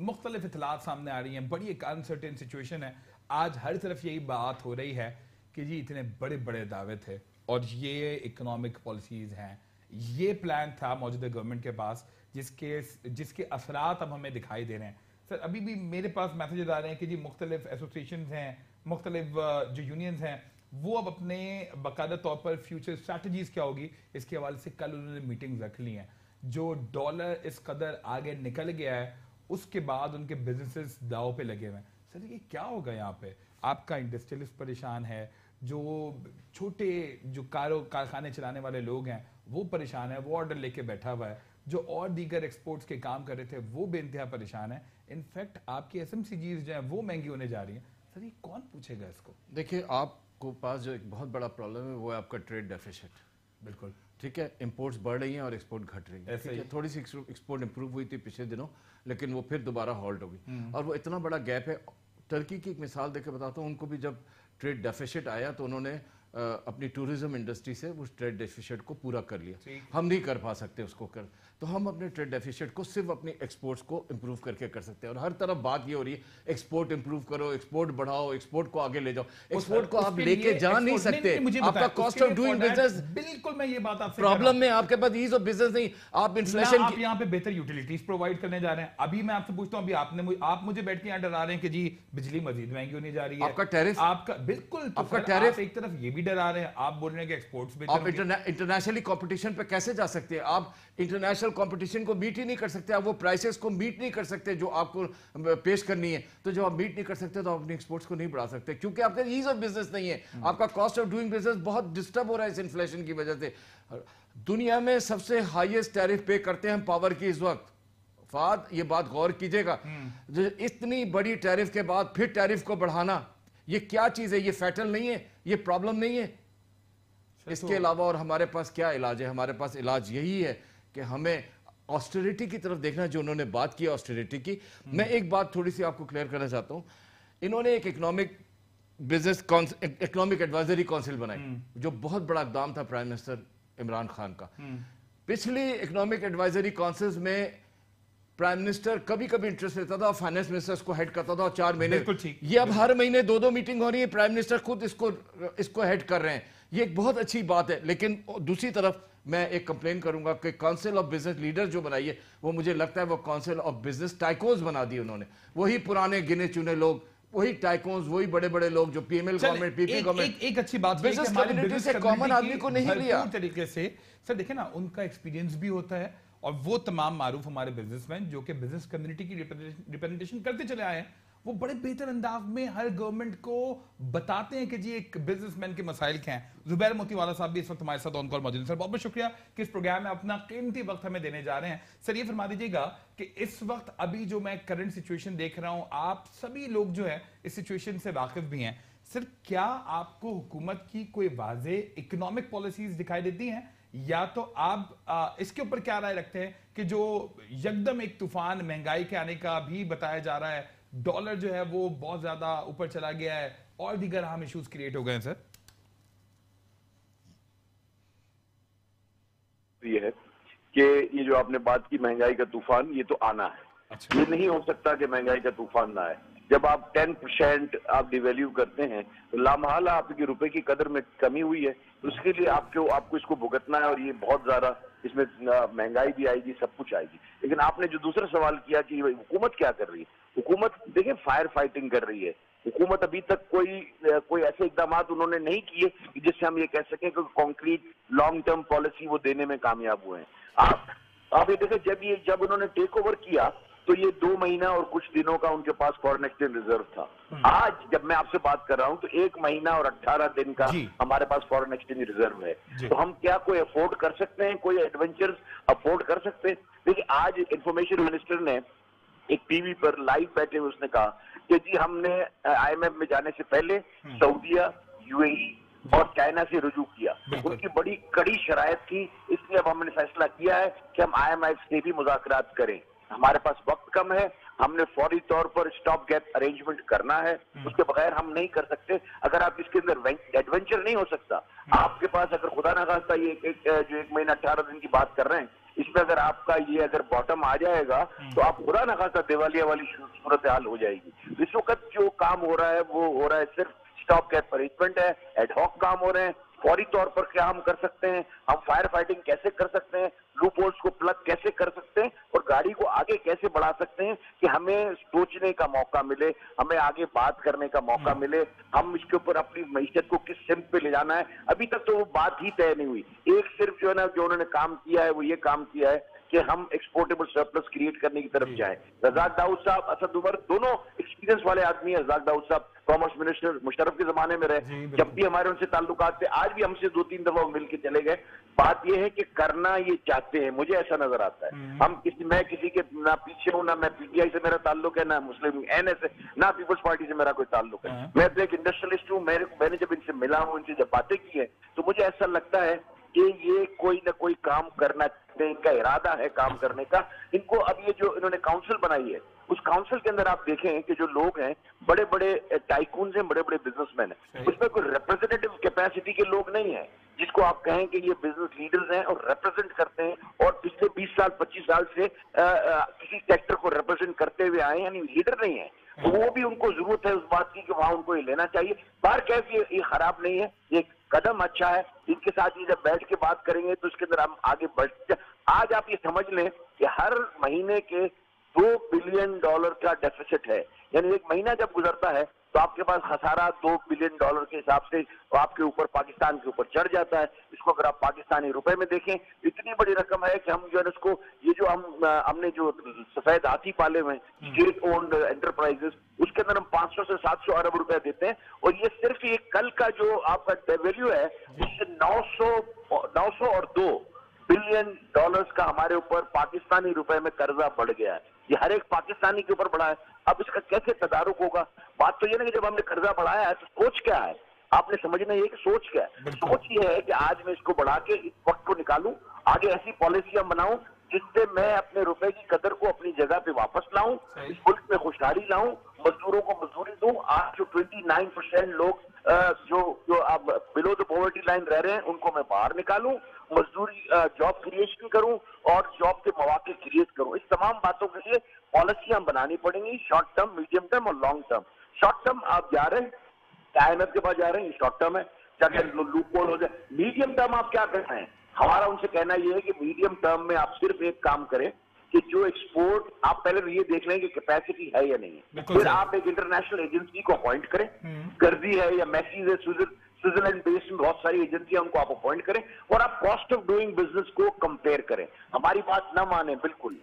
मुख्तलिफ इतलात सामने आ रही हैं, बड़ी एक अनसर्टेन सिचुएशन है। आज हर तरफ यही बात हो रही है कि जी इतने बड़े बड़े दावे थे और ये इकोनॉमिक पॉलिसीज हैं, ये प्लान था मौजूदा गवर्नमेंट के पास जिसके असरात अब हमें दिखाई दे रहे हैं। सर अभी भी मेरे पास मैसेजेस आ रहे हैं कि जी मुख्तलिफ एसोसिएशन हैं, मुख्तलिफ जो यूनियंस हैं, वो अब अपने बाकायदा तौर पर फ्यूचर स्ट्रैटेजीज क्या होगी इसके हवाले से कल उन्होंने मीटिंग्स रख ली हैं। जो डॉलर इस कदर आगे निकल गया है उसके बाद उनके बिजनेसेस दाव पे लगे हुए हैं। सर ये क्या होगा यहाँ पे? आपका इंडस्ट्रियलिस्ट परेशान है, जो छोटे जो कारखाने चलाने वाले लोग हैं वो परेशान है, वो ऑर्डर लेके बैठा हुआ है, जो और दीगर एक्सपोर्ट्स के काम कर रहे थे वो बेइंतहा परेशान है। इनफैक्ट आपकी एसएमसीजीज जो है वो महंगी होने जा रही हैं। सर ये कौन पूछेगा इसको? देखिए, आपको पास जो एक बहुत बड़ा प्रॉब्लम है वो है आपका ट्रेड डेफिसिट। बिल्कुल ठीक है, इंपोर्ट्स बढ़ रही हैं और एक्सपोर्ट घट रही है। ठीक है, थोड़ी सी एक्सपोर्ट इंप्रूव हुई थी पिछले दिनों, लेकिन वो फिर दोबारा हॉल्ट हो गई। और वो इतना बड़ा गैप है। टर्की की एक मिसाल देकर बताता हूँ, उनको भी जब ट्रेड डेफिसिट आया तो उन्होंने अपनी टूरिज्म इंडस्ट्री से उस ट्रेड डेफिसिट को पूरा कर लिया। हम नहीं कर पा सकते उसको कर, तो हम अपने ट्रेड डेफिसिट को सिर्फ अपनी एक्सपोर्ट्स को इंप्रूव करके कर सकते हैं। और हर तरफ बात ये हो रही है एक्सपोर्ट इंप्रूव करो, एक्सपोर्ट बढ़ाओ, एक्सपोर्ट को आगे ले जाओ। एक्सपोर्ट को आप लेके जा नहीं सकते, आपका कॉस्ट ऑफ डूइंग बिजनेस। बिल्कुल मैं ये बात आपसे प्रॉब्लम में आपके पास ईज ऑफ बिजनेस नहीं, आप इन्फ्लेशन आप यहाँ पे बेहतर यूटिलिटीज प्रोवाइड करने जा रहे हैं। अभी मैं आपसे पूछता हूँ, अभी आप मुझे बैठ के यहाँ डरा रहे हैं कि जी बिजली मजीद महंगी होने जा रही है, आपका टैरिफ, आपका बिल्कुल आपका टैरिफ। एक तरफ ये भी डरा रहे हैं, आप बोल रहे हैं कि एक्सपोर्ट्स आप इंटरनेशनली कंपटीशन पे कैसे जा सकते हैं? आप इंटरनेशनल कंपटीशन को मीट ही नहीं कर सकते, आप वो प्राइसेस को मीट नहीं कर सकते जो आपको पेश करनी है। तो जब आप मीट नहीं कर सकते तो आप अपनी एक्सपोर्ट्स को नहीं बढ़ा सकते, क्योंकि आपका ईज ऑफ बिजनेस नहीं है। आपका कॉस्ट ऑफ डूइंग बिजनेस बहुत डिस्टर्ब हो रहा है इस इन्फ्लेशन की वजह से। दुनिया में सबसे हाईएस्ट टैरिफ पे करते हैं हम पावर की इस वक्त। फाद, ये बात गौर कीजिएगा, इतनी बड़ी टैरिफ के बाद फिर टैरिफ को बढ़ाना, ये क्या चीज है? ये फैटल नहीं है, ये प्रॉब्लम नहीं है। इसके अलावा और हमारे पास क्या इलाज है? हमारे पास इलाज यही है कि हमें ऑस्टेरिटी की तरफ देखना, जो उन्होंने बात की ऑस्टेरिटी की। मैं एक बात थोड़ी सी आपको क्लियर करना चाहता हूं। इन्होंने एक इकोनॉमिक एडवाइजरी काउंसिल बनाई, जो बहुत बड़ा इकदाम था प्राइम मिनिस्टर इमरान खान का। पिछली इकोनॉमिक एडवाइजरी काउंसिल्स में प्राइम मिनिस्टर कभी कभी इंटरेस्ट लेता था, फाइनेंस मिनिस्टर को हेड करता था, 4 महीने। ये अब हर महीने 2-2 मीटिंग हो रही है, प्राइम मिनिस्टर खुद इसको हेड कर रहे हैं। ये एक बहुत अच्छी बात है। लेकिन दूसरी तरफ मैं एक कंप्लेन करूंगा कि काउंसिल ऑफ बिजनेस लीडर जो बनाई है, वो मुझे लगता है वो काउंसिल ऑफ बिजनेस टाइकोन्स बना दी उन्होंने। वही पुराने गिने चुने लोग, वही टाइकोन्स, वही बड़े बड़े लोग जो पीएमएल गवर्नमेंट, पीपी गवर्नमेंट। एक अच्छी बात बिजनेस कम्युनिटी से कॉमन आदमी को नहीं लिया तरीके से। सर देखिए ना, उनका एक्सपीरियंस भी होता है, और वो तमाम मारूफ हमारे बिजनेसमैन जो कि बिजनेस कम्युनिटी की रिप्रेजेंटेशन करते चले आए हैं, वो बड़े बेहतर अंदाज में हर गवर्नमेंट को बताते हैं कि जी एक बिजनेसमैन के मसाइल क्या हैं। जुबैर मोतीवाला साहब भी इस वक्त हमारे साथ ऑन कॉल मौजूद हैं। सर बहुत बहुत शुक्रिया कि इस प्रोग्राम में अपना कीमती वक्त हमें देने जा रहे हैं। सर ये फरमा दीजिएगा कि इस वक्त अभी जो मैं करंट सिचुएशन देख रहा हूं, आप सभी लोग जो है इस सिचुएशन से वाकिफ भी हैं। सर क्या आपको हुकूमत की कोई वाज़ेह इकोनॉमिक पॉलिसीज दिखाई देती हैं, या तो आप इसके ऊपर क्या राय रखते हैं कि जो यकदम एक तूफान महंगाई के आने का भी बताया जा रहा है, डॉलर जो है वो बहुत ज्यादा ऊपर चला गया है और दीगर अहम इश्यूज क्रिएट हो गए हैं? सर ये है कि ये जो आपने बात की महंगाई का तूफान, ये तो आना है। अच्छा। ये नहीं हो सकता कि महंगाई का तूफान ना आए। जब आप 10% आप डिवैल्यू करते हैं तो लामहला आपकी रुपए की कदर में कमी हुई है, तो उसके लिए आपको इसको भुगतना है, और ये बहुत ज्यादा इसमें महंगाई भी आएगी, सब कुछ आएगी। लेकिन आपने जो दूसरा सवाल किया कि हुकूमत क्या कर रही है, हुकूमत देखिए फायर फाइटिंग कर रही है। हुकूमत अभी तक कोई ऐसे इकदाम उन्होंने नहीं किए जिससे हम ये कह सकें कि कॉन्क्रीट लॉन्ग टर्म पॉलिसी वो देने में कामयाब हुए हैं। आप ये देखें, जब उन्होंने टेक ओवर किया तो ये 2 महीना और कुछ दिनों का उनके पास फॉरेन एक्सचेंज रिजर्व था। आज जब मैं आपसे बात कर रहा हूं तो 1 महीना और 18 दिन का हमारे पास फॉरेन एक्सचेंज रिजर्व है। तो हम क्या कोई अफोर्ड कर सकते हैं, कोई एडवेंचर्स अफोर्ड कर सकते हैं? देखिए आज इंफॉर्मेशन मिनिस्टर ने एक टीवी पर लाइव बैठे हुए उसने कहा कि जी हमने IMF में जाने से पहले सऊदीया, UAE और चाइना से रुजू किया। उनकी बड़ी कड़ी शरायत थी, इसलिए अब हमने फैसला किया है कि हम IMF से भी मुज़ाकरात करें। हमारे पास वक्त कम है, हमने फौरी तौर पर स्टॉप गैप अरेंजमेंट करना है, उसके बगैर हम नहीं कर सकते। अगर आप इसके अंदर एडवेंचर नहीं हो सकता, आपके पास अगर खुदा ना खास्ता ये जो 1 महीना 18 दिन की बात कर रहे हैं, इसमें अगर आपका ये अगर बॉटम आ जाएगा तो आप खुदा ना खास्ता दिवालिया वाली सूरत हाल हो जाएगी। इस वक्त जो काम हो रहा है वो हो रहा है सिर्फ स्टॉप गैप अरेंजमेंट है, एडहॉक काम हो रहे हैं, फौरी तौर पर क्या हम कर सकते हैं, हम फायर फाइटिंग कैसे कर सकते हैं, लूप होल्स को प्लग कैसे कर सकते हैं और गाड़ी को आगे कैसे बढ़ा सकते हैं कि हमें सोचने का मौका मिले, हमें आगे बात करने का मौका मिले, हम इसके ऊपर अपनी मईशत को किस सिमत पे ले जाना है। अभी तक तो वो बात ही तय नहीं हुई। एक सिर्फ जो है ना, जो उन्होंने काम किया है वो ये काम किया है कि हम एक्सपोर्टेबल सरप्लस क्रिएट करने की तरफ जाएं। रज़ाक दाऊद साहब, असद उमर दोनों एक्सपीरियंस वाले आदमी है। रज़ाक दाऊद साहब कॉमर्स मिनिस्टर मुशर्रफ के जमाने में रहे, जब भी हमारे उनसे ताल्लुकात थे, आज भी हमसे 2-3 दफा मिल के चले गए। बात यह है कि करना ये चाहते हैं, मुझे ऐसा नजर आता है। मैं किसी के ना पीछे हूं, ना मैं पीटीआई से मेरा ताल्लुक है, ना मुस्लिम एनएस है, ना पीपल्स पार्टी से मेरा कोई ताल्लुक है। मैं तो एक इंडस्ट्रियलिस्ट हूं। मैंने जब इनसे मिला हूं, इनसे जब बातें की है, तो मुझे ऐसा लगता है कि ये कोई ना कोई काम करना चाहते हैं, इनका इरादा है काम करने का। इनको अब ये जो इन्होंने काउंसिल बनाई है, उस काउंसिल के अंदर आप देखें कि जो लोग हैं, बड़े बड़े टाइकून्स हैं, बड़े बड़े बिजनेसमैन हैं, उसमें कोई रिप्रेजेंटेटिव कैपेसिटी के लोग नहीं है जिसको आप कहें कि ये बिजनेस लीडर्स हैं और रिप्रेजेंट करते हैं और पिछले 20 साल 25 साल से किसी सेक्टर को रिप्रेजेंट करते हुए आए, यानी लीडर नहीं है। तो वो भी उनको जरूरत है उस बात की कि वहां उनको ये लेना चाहिए। बार कैफ ये खराब नहीं है, ये कदम अच्छा है। इनके साथ ये जब बैठ के बात करेंगे तो इसके अंदर हम आगे बढ़। आज आप ये समझ लें कि हर महीने के $2 बिलियन का डेफिसिट है, यानी एक महीना जब गुजरता है तो आपके पास खसारा $2 बिलियन के हिसाब से आपके ऊपर, पाकिस्तान के ऊपर चढ़ जाता है। इसको अगर आप पाकिस्तानी रुपए में देखें, इतनी बड़ी रकम है कि हम जो है इसको, ये जो हमने जो सफेद हाथी पाले हुए स्टेट ओन्ड एंटरप्राइजेस, उसके अंदर हम 500 से 700 अरब रुपए देते हैं और ये सिर्फ ये कल का जो आपका वैल्यू है उससे 902 बिलियन का हमारे ऊपर पाकिस्तानी रुपए में कर्जा बढ़ गया है। ये हर एक पाकिस्तानी के ऊपर बढ़ा है। अब इसका कैसे तदारुक होगा? बात तो ये नहीं कि जब हमने कर्जा बढ़ाया है तो सोच क्या है, आपने समझना ये कि सोच क्या है। सोच ये है कि आज मैं इसको बढ़ा के इस वक्त को निकालूं, आगे ऐसी पॉलिसियां बनाऊं जिससे मैं अपने रुपए की कदर को अपनी जगह पे वापस लाऊं, इस मुल्क में खुशहाली लाऊं, मजदूरों को मजदूरी दूं। आज जो 29% लोग जो अब बिलो द पॉवर्टी लाइन रह रहे हैं उनको मैं बाहर निकालूं, मजदूरी जॉब क्रिएशन करूं और जॉब के मौके क्रिएट करूं। इस तमाम बातों के लिए पॉलिसियां बनानी पड़ेंगी, शॉर्ट टर्म, मीडियम टर्म और लॉन्ग टर्म। शॉर्ट टर्म आप जा रहे हैं, IMF के पास जा रहे हैं, ये शॉर्ट टर्म है, चाहे लूप होल हो जाए। मीडियम टर्म आप क्या कर रहे हैं? हमारा उनसे कहना यह है कि मीडियम टर्म में आप सिर्फ एक काम करें कि जो एक्सपोर्ट, आप पहले ये देख लें कि कैपेसिटी है या नहीं है, फिर आप एक इंटरनेशनल एजेंसी को अपॉइंट करें, गर्जी है या मैसीज है, स्विट्जरलैंड बेस्ड बहुत सारी एजेंसियां, उनको आप अपॉइंट करें और आप कॉस्ट ऑफ डूइंग बिजनेस को कंपेयर करें। हमारी बात ना माने बिल्कुल,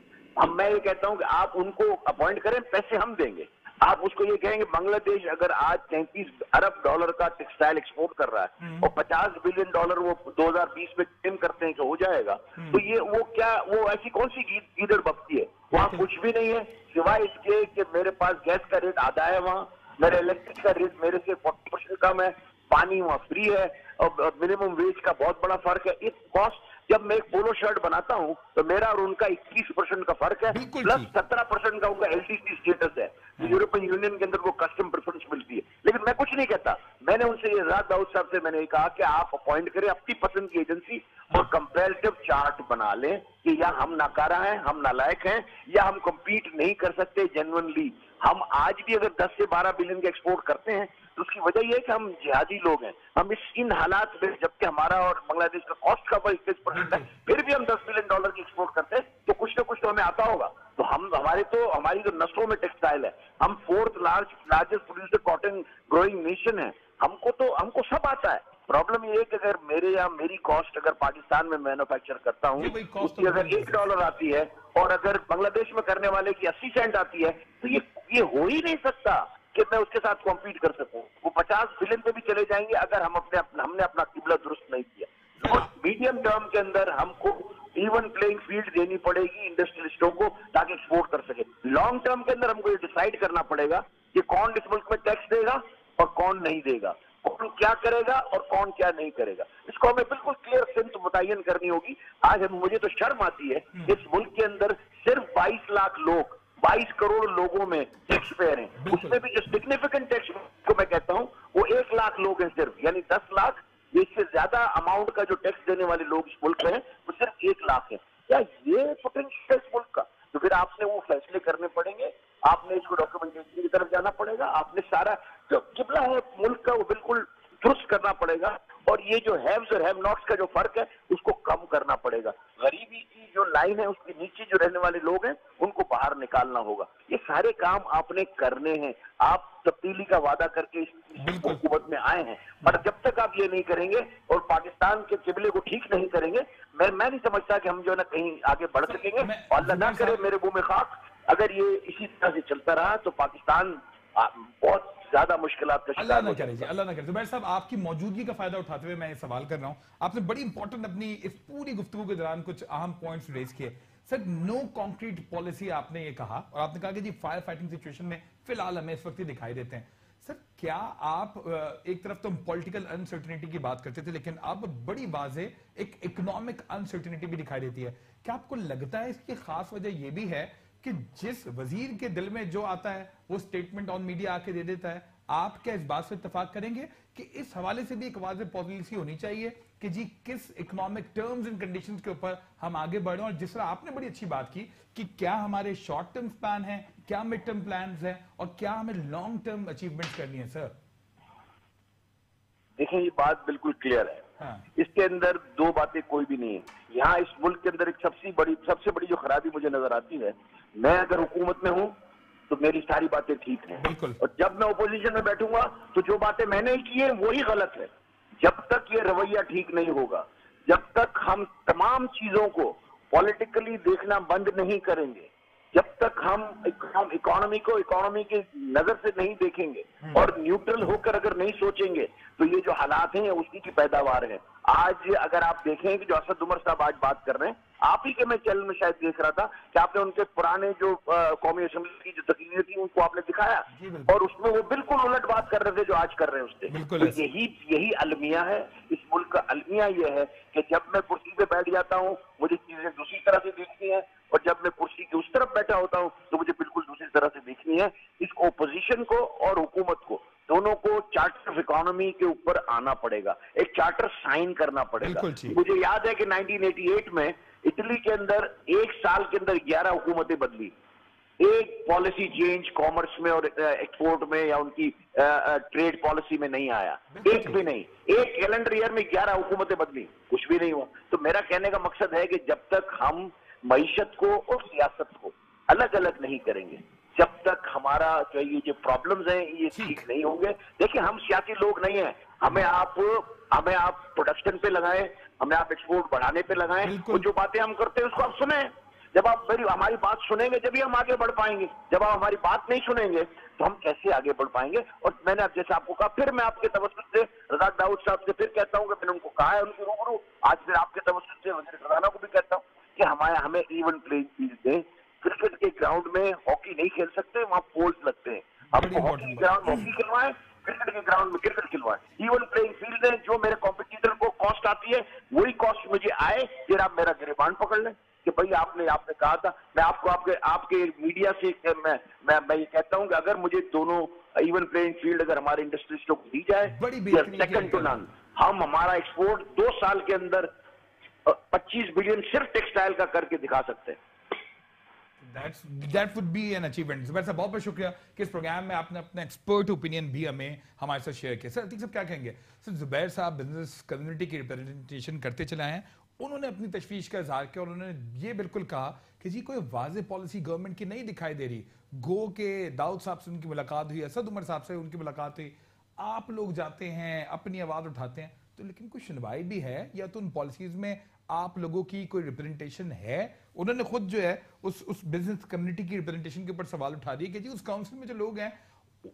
मैं ये कहता हूं कि आप उनको अपॉइंट करें, पैसे हम देंगे। आप उसको ये कहेंगे बांग्लादेश अगर आज $33 अरब का टेक्सटाइल एक्सपोर्ट कर रहा है और $50 बिलियन वो 2020 में क्लेम करते हैं कि हो जाएगा, तो ये वो ऐसी कौन सी गीदड़ बकती है? वहाँ कुछ भी नहीं है सिवाय इसके कि मेरे पास गैस का रेट आधा है, वहाँ मेरे इलेक्ट्रिक का रेट मेरे से 40% कम है, पानी वहाँ फ्री है और मिनिमम वेज का बहुत बड़ा फर्क है। इस कॉस्ट, जब मैं एक पोलो शर्ट बनाता हूं तो मेरा और उनका 21% का फर्क है, प्लस 17% का उनका LTC स्टेटस है। यूरोपियन यूनियन के अंदर वो कस्टम प्रेफरेंस मिलती है। लेकिन मैं कुछ नहीं कहता, मैंने उनसे ये रज़ाक दाऊद साहब से मैंने कहा कि आप अपॉइंट करें अपनी पसंद की एजेंसी और कंपैरेटिव चार्ट बना लें कि या हम नाकारा हैं, हम नालायक हैं, या हम कम्पीट नहीं कर सकते जेन्युइनली। हम आज भी अगर 10 से 12 बिलियन के एक्सपोर्ट करते हैं तो उसकी वजह यह है कि हम जिहादी लोग हैं। हम इन हालात में, जबकि हमारा और बांग्लादेश का कॉस्ट का 21% है, फिर भी हम $10 बिलियन की एक्सपोर्ट करते हैं, तो कुछ ना कुछ तो हमें आता होगा। तो हमारी जो नस्लों में टेक्सटाइल है, हम 4th largest producer cotton growing nation है, हमको सब आता है। प्रॉब्लम ये है कि अगर मेरी कॉस्ट अगर पाकिस्तान में मैन्युफैक्चर करता हूँ उसकी अगर $1 आती है और अगर बांग्लादेश में करने वाले की 80 सेंट आती है, तो ये हो ही नहीं सकता कि मैं उसके साथ कॉम्पीट कर सकूं। वो 50 बिलियन पे भी चले जाएंगे अगर हमने अपना किबला दुरुस्त नहीं किया। और मीडियम टर्म के अंदर हमको इवन प्लेइंग फील्ड देनी पड़ेगी इंडस्ट्रियलिस्टों को ताकि एक्सपोर्ट कर सके। लॉन्ग टर्म के अंदर हमको ये डिसाइड करना पड़ेगा कि कौन इस मुल्क में टैक्स देगा और कौन नहीं देगा, कौन क्या करेगा और कौन क्या नहीं करेगा। इसको हमें बिल्कुल क्लियर सिमत मुतय्यन करनी होगी। आज मुझे तो शर्म आती है, इस मुल्क के अंदर सिर्फ 22 लाख लोग, 22 करोड़ लोगों में टैक्स पेयर हैं। उसमें भी जो सिग्निफिकेंट टैक्स को मैं कहता हूं वो 1 लाख लोग हैं सिर्फ, यानी 10 लाख, इससे ज्यादा अमाउंट का जो टैक्स देने वाले लोग इस मुल्क में हैं वो सिर्फ 1 लाख है। क्या ये पोटेंशियल है इस मुल्क का? तो फिर आपने वो फैसले करने पड़ेंगे, आपने इसको डॉक्यूमेंटेशन की तरफ जाना पड़ेगा, आपने सारा जो किबला है मुल्क का वो बिल्कुल दुरुस्त करना पड़ेगा और ये जो हैव्स और हैव नॉट्स का जो फर्क है उसको कम करना पड़ेगा। गरीबी की जो लाइन है उसके नीचे जो रहने वाले लोग हैं उनको बाहर निकालना होगा। ये सारे काम आपने करने हैं। आप तब्दीली का वादा करके इस हुकूमत में आए हैं, पर जब तक आप ये नहीं करेंगे और पाकिस्तान के किबले को ठीक नहीं करेंगे, मैं नहीं समझता कि हम जो है ना कहीं आगे बढ़ सकेंगे। और अल्लाह ना करे मेरे मुंह में खाक, अगर ये इसी तरह से चलता रहा तो पाकिस्तान बहुत ज्यादा मुश्किलात का शिकार हो जाएगा। अल्लाह ना करे। जुबैर साहब, आपकी मौजूदगी का फायदा उठाते हुए मैं ये सवाल कर रहा हूं, आपने बड़ी इंपॉर्टेंट अपनी इस पूरी गुफ्तगू के दौरान कुछ अहम पॉइंट्स रेज किए। सर, नो कॉन्क्रीट पॉलिसी आपने ये कहा, और आपने कहा कि जी फायर फाइटिंग सिचुएशन में फिलहाल हमें इस वक्त ही दिखाई देते हैं। सर, क्या आप एक तरफ तो पॉलिटिकल अनसर्टेनिटी की बात करते थे, लेकिन अब बड़ी वाजे एक इकोनॉमिक अनसर्टेनिटी भी दिखाई देती है। क्या आपको लगता है इसकी खास वजह यह भी है कि जिस वजीर के दिल में जो आता है वो स्टेटमेंट ऑन मीडिया आके दे देता है? आप क्या इस बात से इत्तेफाक करेंगे कि इस हवाले से भी एक वाज़ेह पॉलिसी होनी चाहिए कि जी किस इकोनॉमिक टर्म्स एंड कंडीशंस के ऊपर हम आगे बढ़े? और जिस तरह आपने बड़ी अच्छी बात की कि क्या हमारे शॉर्ट टर्म प्लान है, क्या मिड टर्म प्लान है, और क्या हमें लॉन्ग टर्म अचीवमेंट करनी है? सर देखिए, ये बात बिल्कुल क्लियर है। हाँ। इसके अंदर दो बातें कोई भी नहीं है। यहाँ इस मुल्क के अंदर एक सबसे बड़ी जो खराबी मुझे नजर आती है, मैं अगर हुकूमत में हूँ तो मेरी सारी बातें ठीक हैं, और जब मैं ओपोजिशन में बैठूंगा तो जो बातें मैंने की है वही गलत है। जब तक ये रवैया ठीक नहीं होगा, जब तक हम तमाम चीजों को पॉलिटिकली देखना बंद नहीं करेंगे, जब तक हम इकोनॉमी को इकोनॉमी की नजर से नहीं देखेंगे और न्यूट्रल होकर अगर नहीं सोचेंगे, तो ये जो हालात हैं उसी की पैदावार है। आज अगर आप देखें कि जो असद उमर साहब आज बात कर रहे हैं, आप ही के मैं चैनल में शायद देख रहा था कि आपने उनके पुराने जो कौमी असेंबली की जो तकरीरें थी उनको आपने दिखाया, और उसमें वो बिल्कुल उलट बात कर रहे थे जो आज कर रहे हैं उससे। तो यही अलमिया है इस मुल्क का। अलमिया ये है कि जब मैं कुर्सी पे बैठ जाता हूँ मुझे चीजें दूसरी तरह से देखनी है, और जब मैं कुर्सी की उस तरफ बैठा होता हूँ तो मुझे बिल्कुल दूसरी तरह से देखनी है। इस ओपोजिशन को और हुकूमत को दोनों को चार्टर ऑफ इकोनॉमी के ऊपर आना पड़ेगा, एक चार्टर साइन करना पड़ेगा। मुझे याद है कि 1988 में इटली के अंदर एक साल के अंदर 11 हुकूमतें बदली, एक पॉलिसी चेंज कॉमर्स में और एक्सपोर्ट में या उनकी ट्रेड पॉलिसी में नहीं आया, एक भी नहीं। एक कैलेंडर ईयर में 11 हुकूमतें बदली, कुछ भी नहीं हुआ। तो मेरा कहने का मकसद है कि जब तक हम मईशत को और सियासत को अलग अलग नहीं करेंगे, जब तक हमारा जो ये जो प्रॉब्लम्स हैं ये ठीक नहीं होंगे। देखिए, हम सियासी लोग नहीं हैं, हमें आप प्रोडक्शन पे लगाएं, हमें आप एक्सपोर्ट बढ़ाने पे लगाएं, और जो बातें हम करते हैं उसको आप सुने। जब आप हमारी बात सुनेंगे जब ही हम आगे बढ़ पाएंगे। जब आप हमारी बात नहीं सुनेंगे तो हम कैसे आगे बढ़ पाएंगे? और मैंने अब जैसे आपको कहा, फिर मैं आपके तवज्जुह से रज़ाक दाऊद साहब से फिर कहता हूँ कि मैंने उनको कहा है उनके रूबरू, आज फिर आपके तवज्जुह से वज़ीर ख़ज़ाना को भी कहता हूँ कि हमें इवन प्लेइंग फील्ड दें। क्रिकेट के ग्राउंड में हॉकी नहीं खेल सकते, वहाँ पोल्स लगते हैं। हम हॉकी ग्राउंड में हॉकी खिलवाएं, क्रिकेट के ग्राउंड में क्रिकेट खिलवाएं। इवन प्लेइंग फील्ड है, जो मेरे कॉम्पिटिटर को कॉस्ट आती है वही कॉस्ट मुझे आए। फिर आप मेरा गिरबान पकड़ लें कि भाई आपने कहा था। मैं आपको आपके मीडिया से मैं ये कहता हूँ कि अगर मुझे दोनों इवन प्लेइंग फील्ड अगर हमारे इंडस्ट्रिस्टों को दी जाए, सेकंड टू नन, हम हमारा एक्सपोर्ट 2 साल के अंदर 25 बिलियन सिर्फ टेक्सटाइल का करके दिखा सकते हैं। That would be an achievement। Zubair साहब, बहुत बहुत शुक्रिया कि इस प्रोग्राम में आपने अपना एक्सपर्ट ओपिनियन भी हमारे साथ शेयर किया। सर, अतीक साहब क्या कहेंगे? सर, जुबैर साहब बिजनेस कम्युनिटी की रिप्रेजेंटेशन करते चले आए हैं, उन्होंने अपनी तशवीश का इजहार किया और उन्होंने ये बिल्कुल कहा कि जी कोई वाज़ेह पॉलिसी गवर्नमेंट की नहीं दिखाई दे रही। गो के दाऊद साहब से उनकी मुलाकात हुई, असद उमर साहब से उनकी मुलाकात हुई, आप लोग जाते हैं अपनी आवाज़ उठाते हैं, तो लेकिन कोई सुनवाई भी है या तो उन पॉलिसीज में आप लोगों की कोई रिप्रेजेंटेशन है? उन्होंने खुद जो है उस बिजनेस कम्युनिटी की रिप्रेजेंटेशन के ऊपर सवाल उठा दिए कि जी उस काउंसिल में जो लोग हैं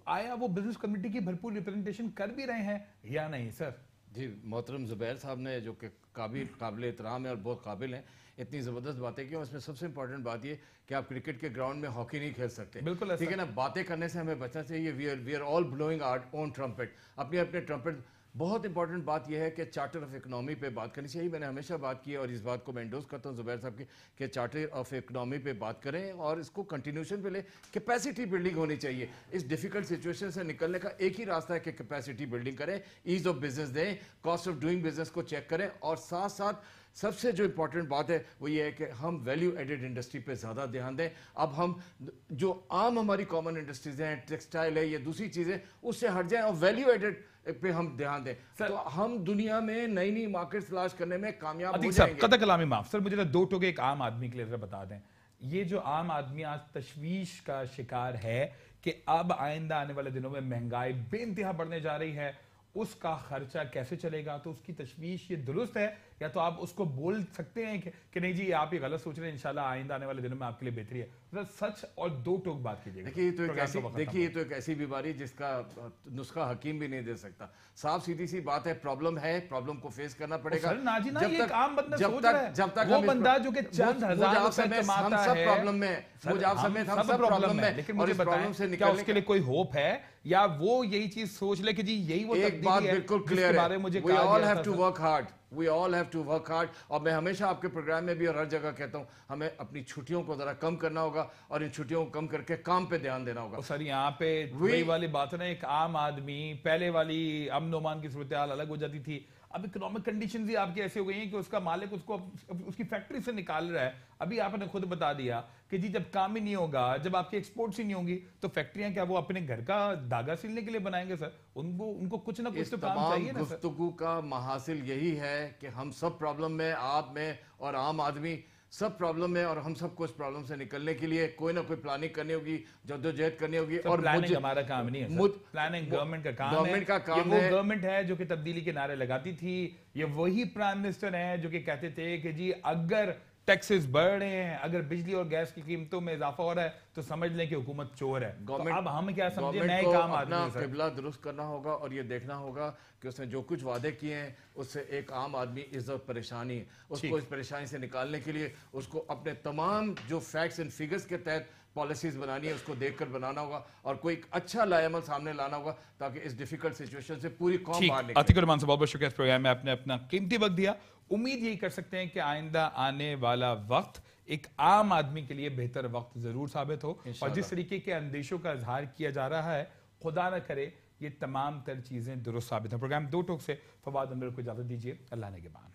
आया वो बिजनेस कम्युनिटी की भरपूर रिप्रेजेंटेशन कर भी रहे हैं या नहीं? सर जी, मोहतरम जुबैर साहब ने जो कि काबिल एहतराम है और बहुत काबिल हैं, इतनी ज़बरदस्त बातें की। उसमें सबसे इंपॉर्टेंट बात ये कि आप क्रिकेट के ग्राउंड में हॉकी नहीं खेल सकते। बिल्कुल ठीक है ना, बातें करने से हमें बचना चाहिए। We are all blowing our own trumpet, अपने ट्रम्पेट। बहुत इंपॉर्टेंट बात यह है कि चार्टर ऑफ इकोनॉमी पे बात करनी चाहिए। मैंने हमेशा बात की है और इस बात को मैं एंडोर्स करता हूँ जुबैर साहब की कि चार्टर ऑफ इकोनॉमी पे बात करें और इसको कंटिन्यूशन पे ले। कैपेसिटी बिल्डिंग होनी चाहिए। इस डिफिकल्ट सिचुएशन से निकलने का एक ही रास्ता है कि कैपेसिटी बिल्डिंग करें, ईज ऑफ बिजनेस दें, कॉस्ट ऑफ डूइंग बिजनेस को चेक करें और साथ साथ सबसे जो इंपॉर्टेंट बात है वो ये है कि हम वैल्यू एडेड इंडस्ट्री पे ज़्यादा ध्यान दें। अब हम जो आम हमारी कॉमन इंडस्ट्रीज हैं, टेक्सटाइल है, ये दूसरी चीज़ें, उससे हट जाएं और वैल्यू एडेड पे हम ध्यान दें, तो हम दुनिया में नई नई मार्केट तलाश करने में कामयाब हो जाएंगे। कतई कलामी माफ सर, मुझे 2 टोके एक आम आदमी के लिए जरा बता दें, ये जो आम आदमी आज तशवीश का शिकार है कि अब आइंदा आने वाले दिनों में महंगाई बेइंतहा बढ़ने जा रही है, उसका खर्चा कैसे चलेगा, तो उसकी तशवीश ये दुरुस्त है या तो आप उसको बोल सकते हैं कि नहीं जी आप ये गलत सोच रहे हैं, इंशाल्लाह आइंदा आने वाले दिनों में आपके लिए बेहतरी है, मतलब सच और 2 टोक बात कीजिएगा। देखिए ये तो एक ऐसी बीमारी जिसका नुस्खा हकीम भी नहीं दे सकता। साफ सीधी सी बात है, प्रॉब्लम है, प्रॉब्लम को फेस करना पड़ेगा। जब तक वो बंदा जो कि चंद हजार रुपए कमाता है, प्रॉब्लम में हम सब प्रॉब्लम में, लेकिन मुझे बताएं क्या उसके लिए कोई होप है या वो यही चीज सोच ले कि जी यही वो एक बात बिल्कुल क्लियर है, we all have to work hard, we all have to work hard। और मैं हमेशा आपके प्रोग्राम में भी और हर जगह कहता हूं, हमें अपनी छुट्टियों को जरा कम करना होगा और इन छुट्टियों को कम करके काम पे ध्यान देना होगा। सर यहाँ पे वही वाली बात है ना, एक आम आदमी, पहले वाली अमन ओमान की सूरत हाल अलग हो जाती थी, अब इकोनॉमिक कंडीशंस ही आपकी ऐसी हो गई हैं कि उसका मालिक उसको उसकी फैक्ट्री से निकाल रहा है। अभी आपने खुद बता दिया कि जी जब काम ही नहीं होगा, जब आपकी एक्सपोर्ट्स ही नहीं होंगी, तो फैक्ट्रियां क्या वो अपने घर का धागा सिलने के लिए बनाएंगे सर? उनको कुछ ना कुछ तो काम चाहिए ना सर। गुफ्तगू का महासिल यही है कि हम सब प्रॉब्लम में, आप में और आम आदमी सब प्रॉब्लम में, और हम सबको इस प्रॉब्लम से निकलने के लिए कोई ना कोई प्लानिंग करनी होगी, जद्दोजहद करनी होगी। और प्लानिंग हमारा काम नहीं है, प्लानिंग गवर्नमेंट का काम है। गवर्नमेंट का काम है, वो गवर्नमेंट है जो कि तब्दीली के नारे लगाती थी, ये वही प्राइम मिनिस्टर है जो कि कहते थे कि जी अगर टैक्सेस बढ़ रहे हैं, अगर बिजली और गैस की कीमतों में इजाफा हो रहा है तो समझ लें कि हुकूमत चोर है। तो अब हम क्या समझे, नए काम अपना किबला दुरुस्त करना होगा और ये देखना होगा कि उसने जो कुछ वादे किए हैं उससे एक आम आदमी इस परेशानी है, उसको इस परेशानी से निकालने के लिए उसको अपने तमाम जो फैक्ट्स एंड फिगर्स के तहत पॉलिसीज बनानी है, उसको देखकर बनाना होगा और कोई अच्छा लाएमल सामने लाना होगा ताकि इस डिफिकल्ट सिचुएशन से पूरी कौम बाहर निकले। अतीक रहमान साहब बहुत बहुत शुक्रिया, इस प्रोग्राम में आपने अपना कीमती वक्त दिया। उम्मीद यही कर सकते हैं कि आइंदा आने वाला वक्त एक आम आदमी के लिए बेहतर वक्त जरूर साबित हो, और जिस तरीके के अंदेशों का इजहार किया जा रहा है, खुदा न करे ये तमाम तर चीजें दुरुस्त साबित हो। प्रोग्राम 2 टोक से फवाद अनवर को इजाजत दीजिए। अल्लाह ने के बाद।